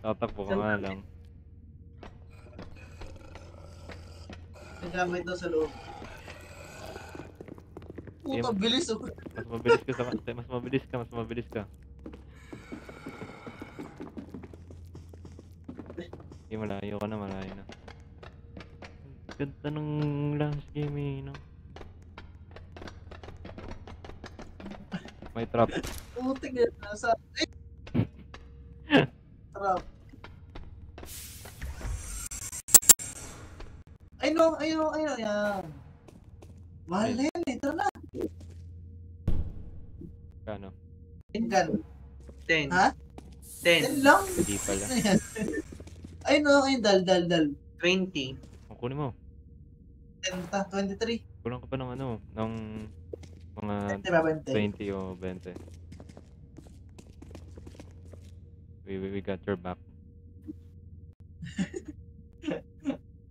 Tatakbo ka nga lang. Isang gamit doon sa loob. Puta, bilis oh. Mas mabilis ka. Hindi, malayo ka na, malayo na. Ganda ng last game eh, no? May trap. Putik yan. Nasa... Ay! Trap. Ay no, yan. Mahal na yan eh. Tara na. Kano? Tinggan. 10. Ha? 10. 10 lang. Hindi pala. Ano yan? Ay no, ayun, dal. 20. Ang kunin mo. 10 ta, 23. Kulang ka pa ng ng mga 20. 20 o 20. We got your back.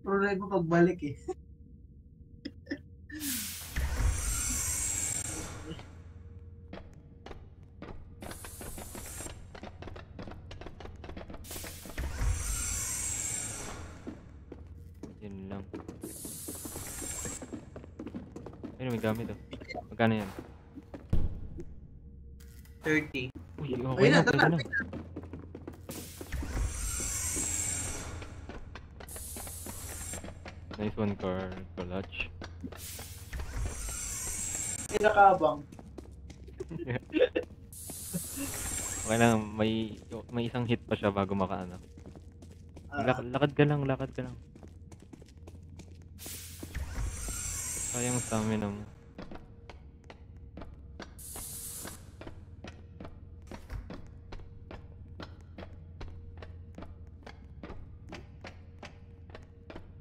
Pero ko pagbalik eh. Yun lang. Ayun, may gamit oh. Magkano yan? 30. Uy, okay Ayun na, na, pwede tara. na. Nice one, Clutch. Pinakabang. Okay lang, may isang hit pa siya bago makaano. Lakad ka lang. Sayang stamina mo.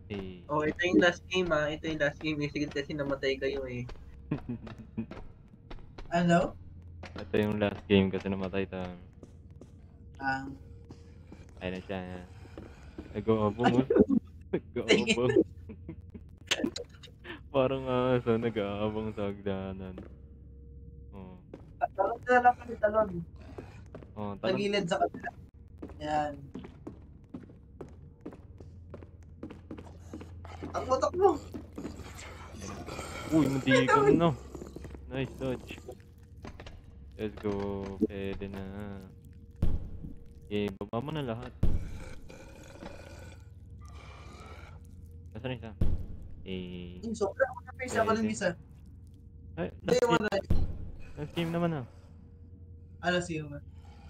Eh. Oh, ito yung last game ah. Ito yung last game. Sige kasi namatay kayo eh. Ano? Ito yung last game kasi namatay tayo. Ang Ayun na siya. Nag-aabang oh. Nag-aabang. Parang aso nag-aabang sa hagdanan. Oh. talon na lang kami, talon. Oh, Sa gilid sa kabila. Yan. Takbo. Uy, mandigan na. Nice dodge. Let's go. Pwede na. Okay, baba mo na lahat. Nasaan isa? Eh. Yung sobra ako na face ako ng isa. Ay, Hindi, wala. last game naman ah. Alas yun.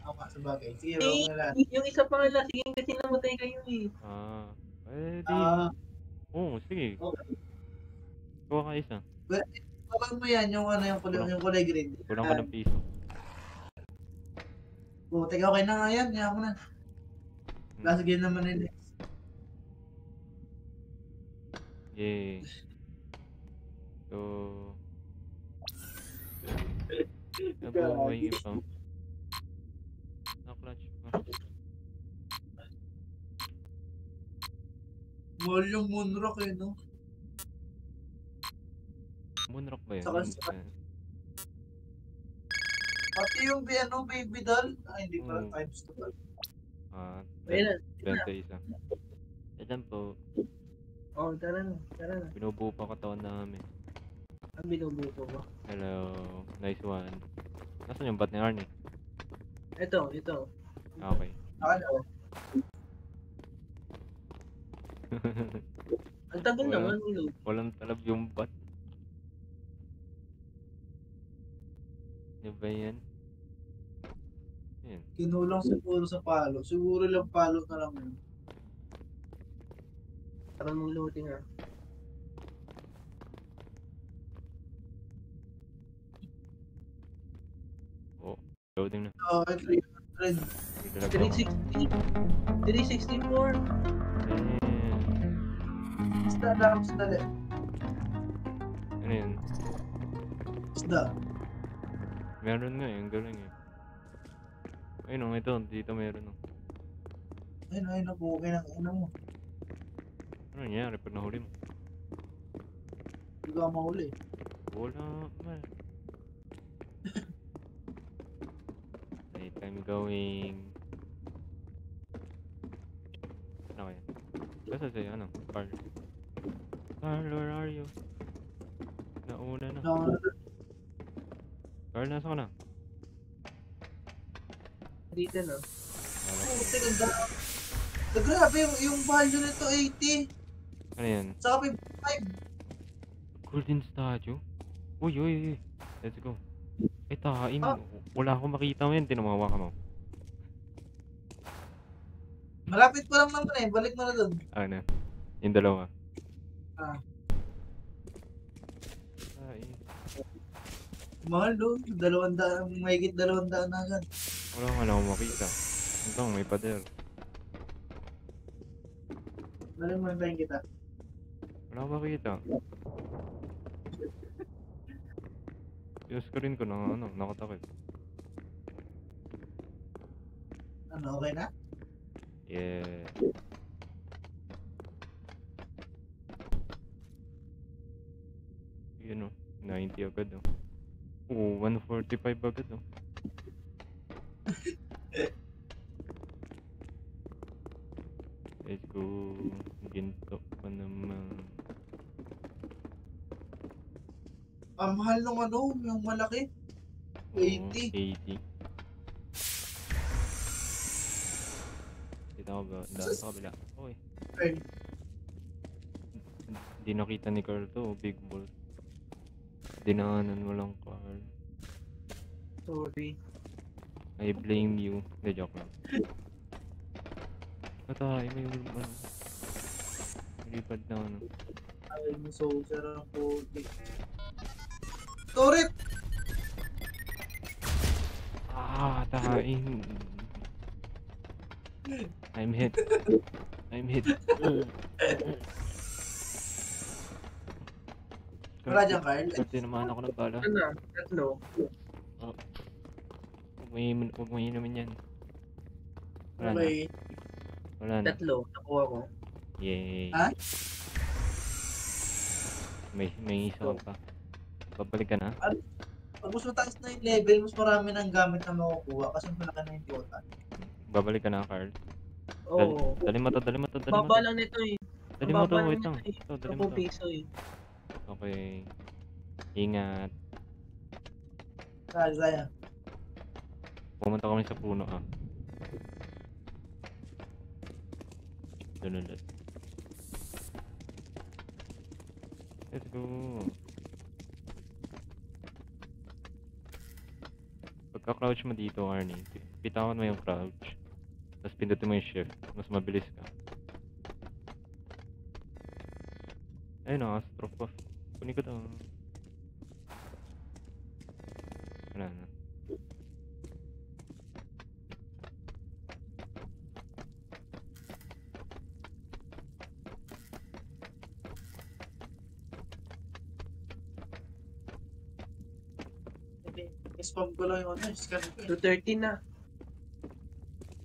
Ako nga sa bagay. Sige, Eh, wala mo na lahat. yung isa pa nga last game kasi namatay kayo eh. Ah. Pwede. Ah, Oo, sige. okay. Kuha ka isa. Kapag mo yan, yung ano, yung kulay green. Kulang ka ng piso. Putik, okay na nga yan. Yan mo na. Last game naman nila. Yay. So. Nabuhay pa. Na-clutch pa. Mahal yung Moonrock eh, no? Moonrock ba yun? Saka pati yung baby doll. Ay, hindi pa. Times 2 pa. Ah, Ayun na. 21. Ayan po. Oh, tara na. Binubuo pa katawan namin. Ang binubuko ko. Hello. Nice one. Nasaan yung bat ni Arnie? Ito. Okay. Ano? Ang tagal Wala. naman ulo. Walang talab yung bat. Ano ba yan? Ayan. Kinulang siguro sa palo. Siguro lang palo na lang yun. Parang mong looting ah. Oh, loading na. Oo, 300. 360. 364. Isda lang, isda lang. Ano yun? Isda. Meron nga eh, ang galing eh. Ayun o, ito, dito meron o. Ayun, nabuhay ng ina mo. Ano nangyari pag nahuli mo? Hindi ka mahuli. Wala man. Right, I'm going. Ano kaya? Basta sa'yo, ano? Carl. Carl, where are you? Nauna na. No, Carl, nasa ka na? Dito na. puti, ganda. Grabe, yung value nito 80. Ano yan? Saka 55. Golden statue? Uy. Let's go. Ay, tain. Ah. Wala akong makita mo yan. Tinumawa ka mo. Malapit pa lang naman eh. Balik mo na dun. Ano? Yung dalawa. Ah. Tain. Mahal doon. 200, mahigit 200 na agad. Wala akong makita. Ito, may pader. Balik mo na kita. Wala akong makita. Yung screen ko na, nakatakip. Ano, okay na? Yeah. Yun o, 90 agad o. Oo, 145 agad o. Let's go. Ginto pa naman. Ang mahal nung ano, yung malaki. Oo, 80. 80. Kita ko ba? Daan sa kabila. Okay. Ay, Di nakita ni Carl to, big ball. Dinaanan mo lang, Carl. Sorry. I blame you. Hindi, joke lang. Atay, may ulman. Lipad na ano. Ay, yung soldier ang puti. Turret! Ah, tain. I'm hit. I'm hit. Wala dyan, Carl. Tinamaan ako ng bala. Ano na? Tatlo. Oh, huwag mo inumin yan. Wala na. Okay. Wala na. Tatlo. Nakuha ko. Yay. Ha? May isa ka pa. Babalik ka na? Pag mas mataas na yung level, mas marami ng gamit na makukuha kasi malaki na yung quota. Babalik ka na, Carl. Oo. Dali mo to. Baba lang nito eh. Dali mo to, Baba wait lang lang. nito eh. Ito, dali mo 10 to. piso eh. Okay. Ingat. Sayang. Pumunta kami sa puno, ah. Doon ulit. Let's go. Pagka-crouch mo dito, Arnie, pitawan mo yung crouch. Tapos pindutin mo yung shift. Mas mabilis ka. Ayun o, stroke off. Kunin ko to. Wala na. Spam ko lang yung ano, scan ko. 230 na.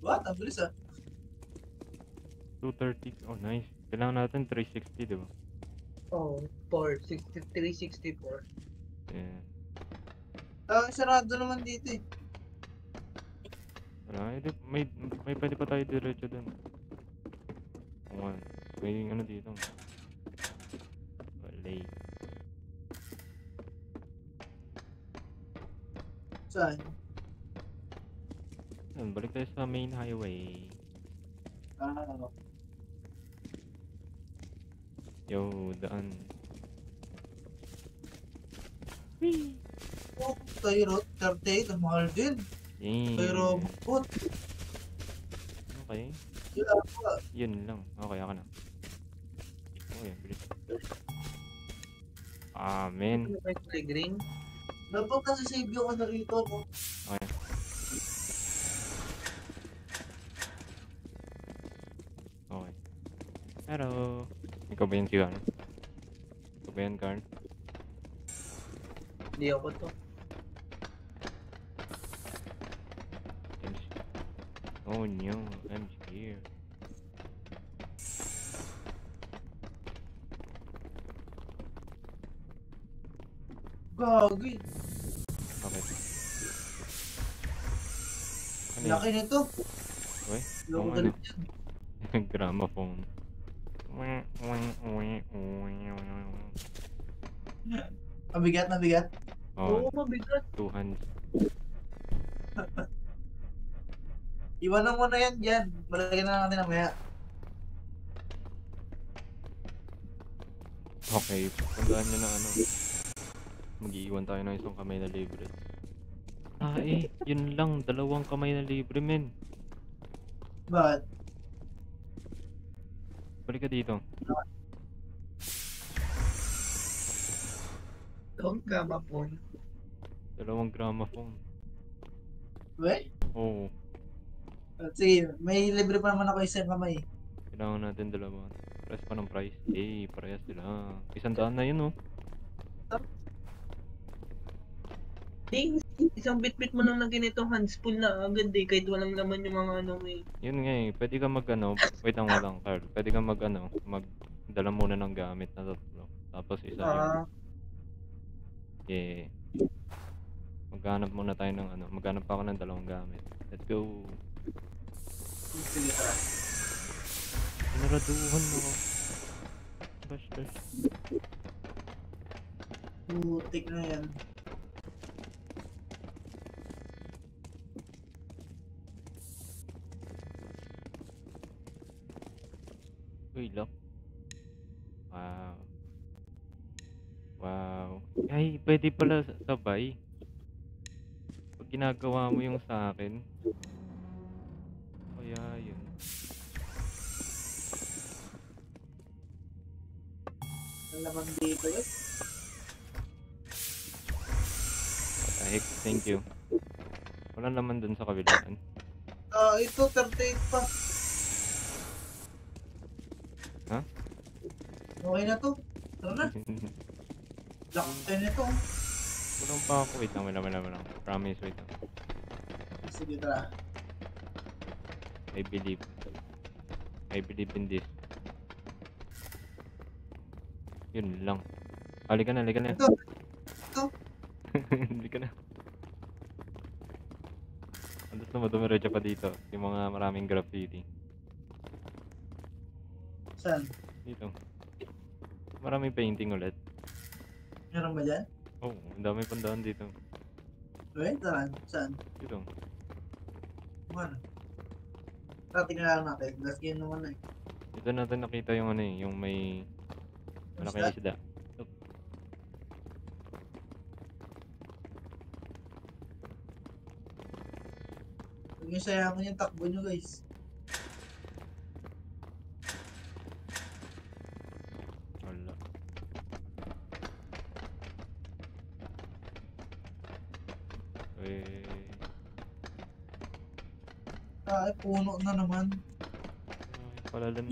What? Ang bilis ah. 230. Oh, nice. Kailangan natin 360, di ba? Oo. 364. Yeah. Sarado naman dito eh. Wala. May pwede pa tayo diretso dun. Kung ano. May ano dito. Walay. Saan? Yun, balik tayo sa main highway. Ano? Yo, daan. Oh, Tyrot 38, ang mahal din. Yay. Pero, bukod. Okay. Yun lang. Okay, ako na. Oh, yan. Bilis. Amen. Ano ba yung green? Dapat kasi save yung ano rito, no? Okay. Okay. Hello. Ikaw ba yun si Garn? Ikaw ba yan, Garn? Hindi ako to. Oh no, I'm scared. Gagi. Bakit? Ano yun? Laki nito. Uy, Hindi ako kung ano? galit yan. Gramophone. Mabigat. Oh, Oo, mabigat. 2 hands. Iwanan mo na yan dyan. Balagyan na natin mamaya. Okay, tandaan nyo na ano. Mag-iiwan tayo ng isang kamay na libre. Ah yun lang. 2 kamay na libre, men. Bakit? Balik ka dito. Ang gamapon. 2 gramophone. We? Oo. Sige, may libre pa naman ako isang kamay. Kailangan natin 2. Press pa ng price. Parehas sila. 100 na yun, oh. Ding, isang bit-bit mo lang na ganito, hands full na agad eh, kahit walang laman yung mga ano eh. Yun nga eh. Pwede ka mag-ano. Wait lang, Carl. Pwede ka mag-ano. Magdala muna ng gamit na 3. Tapos isa yung... Yeah. Maghanap muna tayo ng ano. Maghanap pa ako ng 2 gamit. Let's go. Sige, tara. Pinaraduhan ako. Bash. Putik na yan. Uy, lock. Wow. Ay, pwede pala sabay. Pag ginagawa mo yung sa akin. Kaya yun. Ang laman dito eh. Ahik, thank you. Walang laman dun sa kabilaan. Ito, 38 pa. Ha? Okay na to. Tara na. Lock 10 ito. Kulang pa ako. Wait lang. Promise, wait lang. Sige, tara. I believe in this. Yun lang. Halika na. Ito. Halika na. Andas na madumiretso pa dito. Yung mga maraming graffiti. Saan? Dito. Maraming painting ulit. Meron ba dyan? Oh, ang dami pang daan dito. Wait, saan? Dito. Ano? Tara, tingnan lang natin. Last game naman na eh. Dito natin nakita yung ano eh, yung may malaking isda. Huwag yung sayangin yung takbo nyo guys. Wala. Ay, puno na naman. Palalim.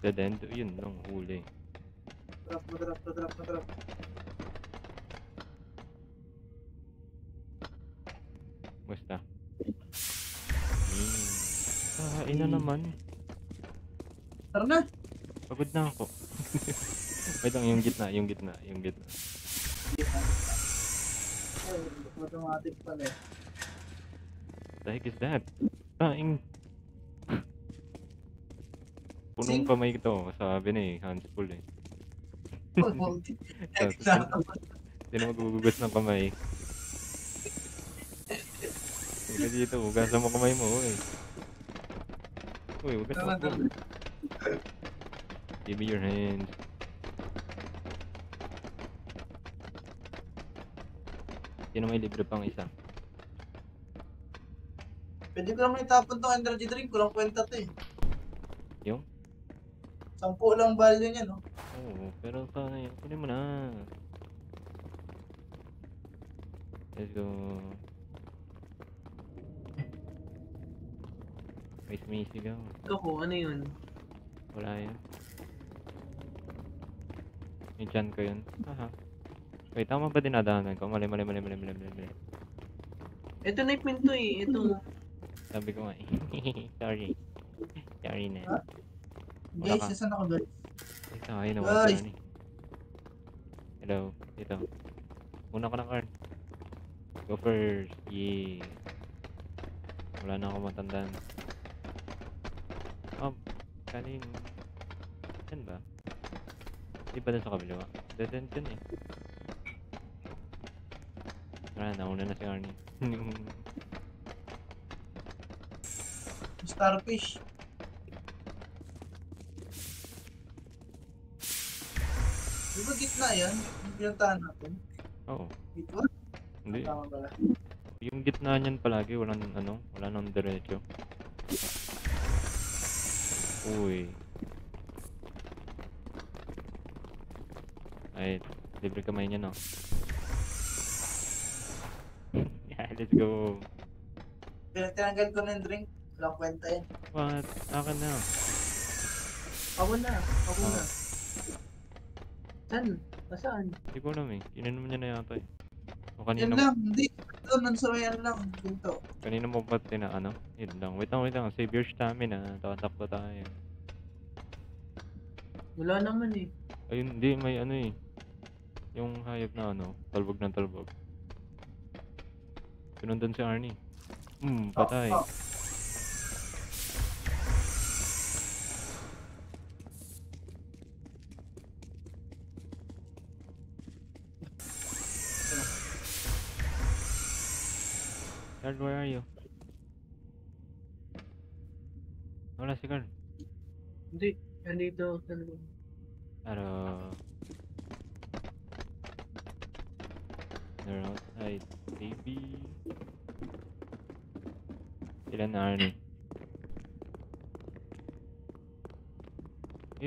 Dead end, yun lang, huli. Drop. Basta. Na naman. Tara na. Pagod na ako. Wait lang, yung gitna. Ay, automatic pala eh. The heck is that? Taing. Punong Sing? kamay ito, sabi na eh, handsful eh. Sino magugugas ng kamay? Sige dito, hugasan mo kamay mo, uy. Uy, hugas mo po. Give me your hands. Sino may libre pang isa? Pwede ko naman itapon tong energy drink. Kulang kwenta to eh. Yung? 10 lang value niya, no? Oo, pero sana yun. Kunin mo na. Let's go. May sigaw. Ako, ano yun? Wala yan. May dyan ko yun. Aha. Wait, tama ba dinadaanan ko? Mali. Ito na yung pinto eh. Ito. Sabi ko nga eh. Sorry na. Ha? Wala Guys, ka. saan ako guys? Ito, ayun na. Guys! Hello, dito. Muna ka ng card. Go first. Yeah. Wala na ako matandaan. Kanin. Yan ba? Di ba dun sa kabila? Dead end dun eh. Tara, nauna na si Arnie. Starfish. Di ba gitna yan? Yung pinuntahan natin? Oo. Gitna? Hindi. Tama pala. Yung gitna niyan palagi, wala nang diretso. Uy. Ay, libre kamay niya, no? Yeah, let's go. Tinanggal ko na yung drink. Walang kwenta yan. What? Akin na. Ako na. Saan? Hindi ko alam eh. Ininom niya na yata eh. O Yan kanina, lang. Hindi. Ito, nansawayan lang. Dito. kanina mo ba't ano? Yun lang. Wait lang. Save your stamina. Tatakbo tayo. Wala naman eh. Ayun, hindi. May ano eh. Yung hayop na ano. Talbog ng talbog. Pinundan si Arnie. Patay. Oh. Carl, where are you? Wala si Carl. Hindi. Nandito. Pero... They're outside. Baby. Sila na Arnie.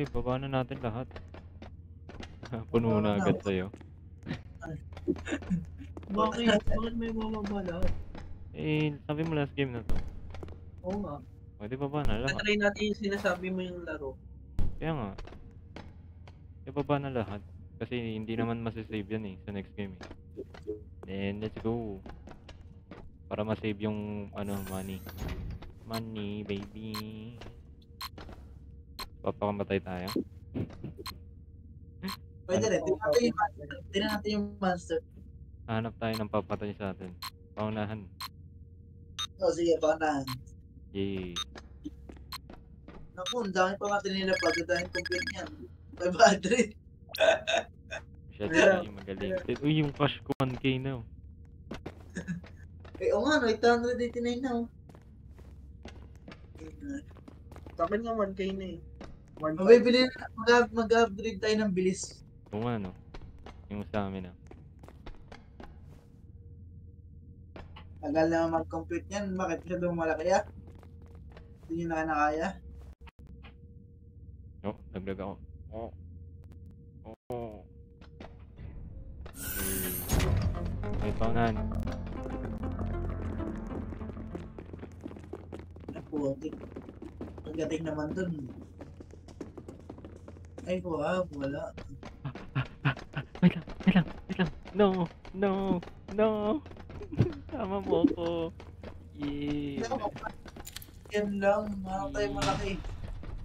baba na natin lahat. Puno na agad sa'yo. Bakit? Bakit may bababa lahat? Sabi mo last game na 'to. Oo nga. Pwede baba na lahat. Tatry natin yung sinasabi mo yung laro. Kaya nga. Ibaba na lahat. Kasi hindi naman masi-save yan, sa next game, Then, let's go. Para ma-save yung money. Money, baby. Papakamatay tayo. Pwede rin. Tingnan natin yung monster. Hanap tayo ng papatay sa atin. Paunahan. Sige, paunahan. Yay. Naku, ang dami pa nga tinilapag. Ang dami complete yan. 500. Masyado magaling. Uy, yung cash ko 1k na. Oo nga, no, 889 na. Sa akin nga 1K na eh. 1.5. Mabibili na, mag-upgrade tayo ng bilis. Oo nga, no. Yung stamina. Tagal na mag-complete yan. Bakit masyadong malaki ah? Hindi nyo na nakaya. Dagdag ako. May paunahan. Naputik. Pagdating naman dun. Ay, wala. Wait lang. No. Tama mo ako. Yeah. Yan lang, mga tayo malaki.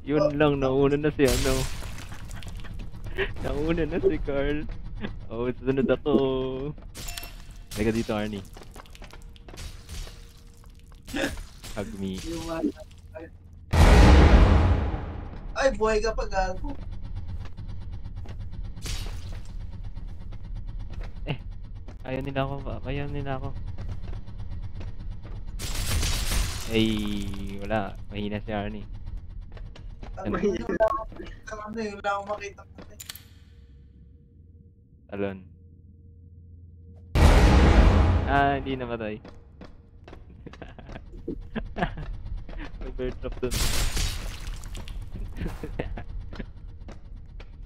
Yun lang, nauna na si Nauna na si Carl. Sunod ako. Teka dito, Arnie. Hug me. Ay, buhay ka pa, gago. Ayaw nila ako. Ay, wala. Mahina si Arnie. Wala akong makita. Talon. Hindi namatay. May bird trap dun.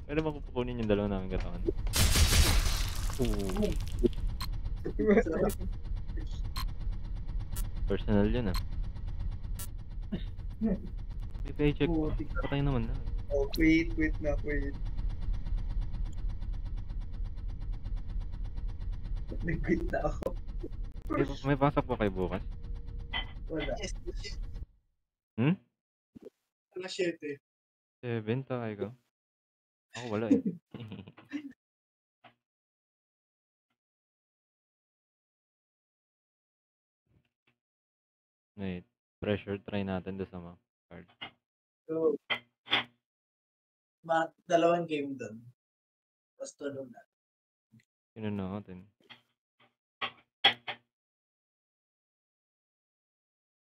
Pwede ba kukunin yung dalawa namin katawan? Personal yun May paycheck pa. Patay naman na. Wait na. Nag-quit na ako. May pasok pa kayo bukas? Wala. Alas 7. 7 tayo ko. Ako wala Wait. Pressure try natin doon sa mga card. So, dalawang game doon. Tapos tulog na. Sino natin?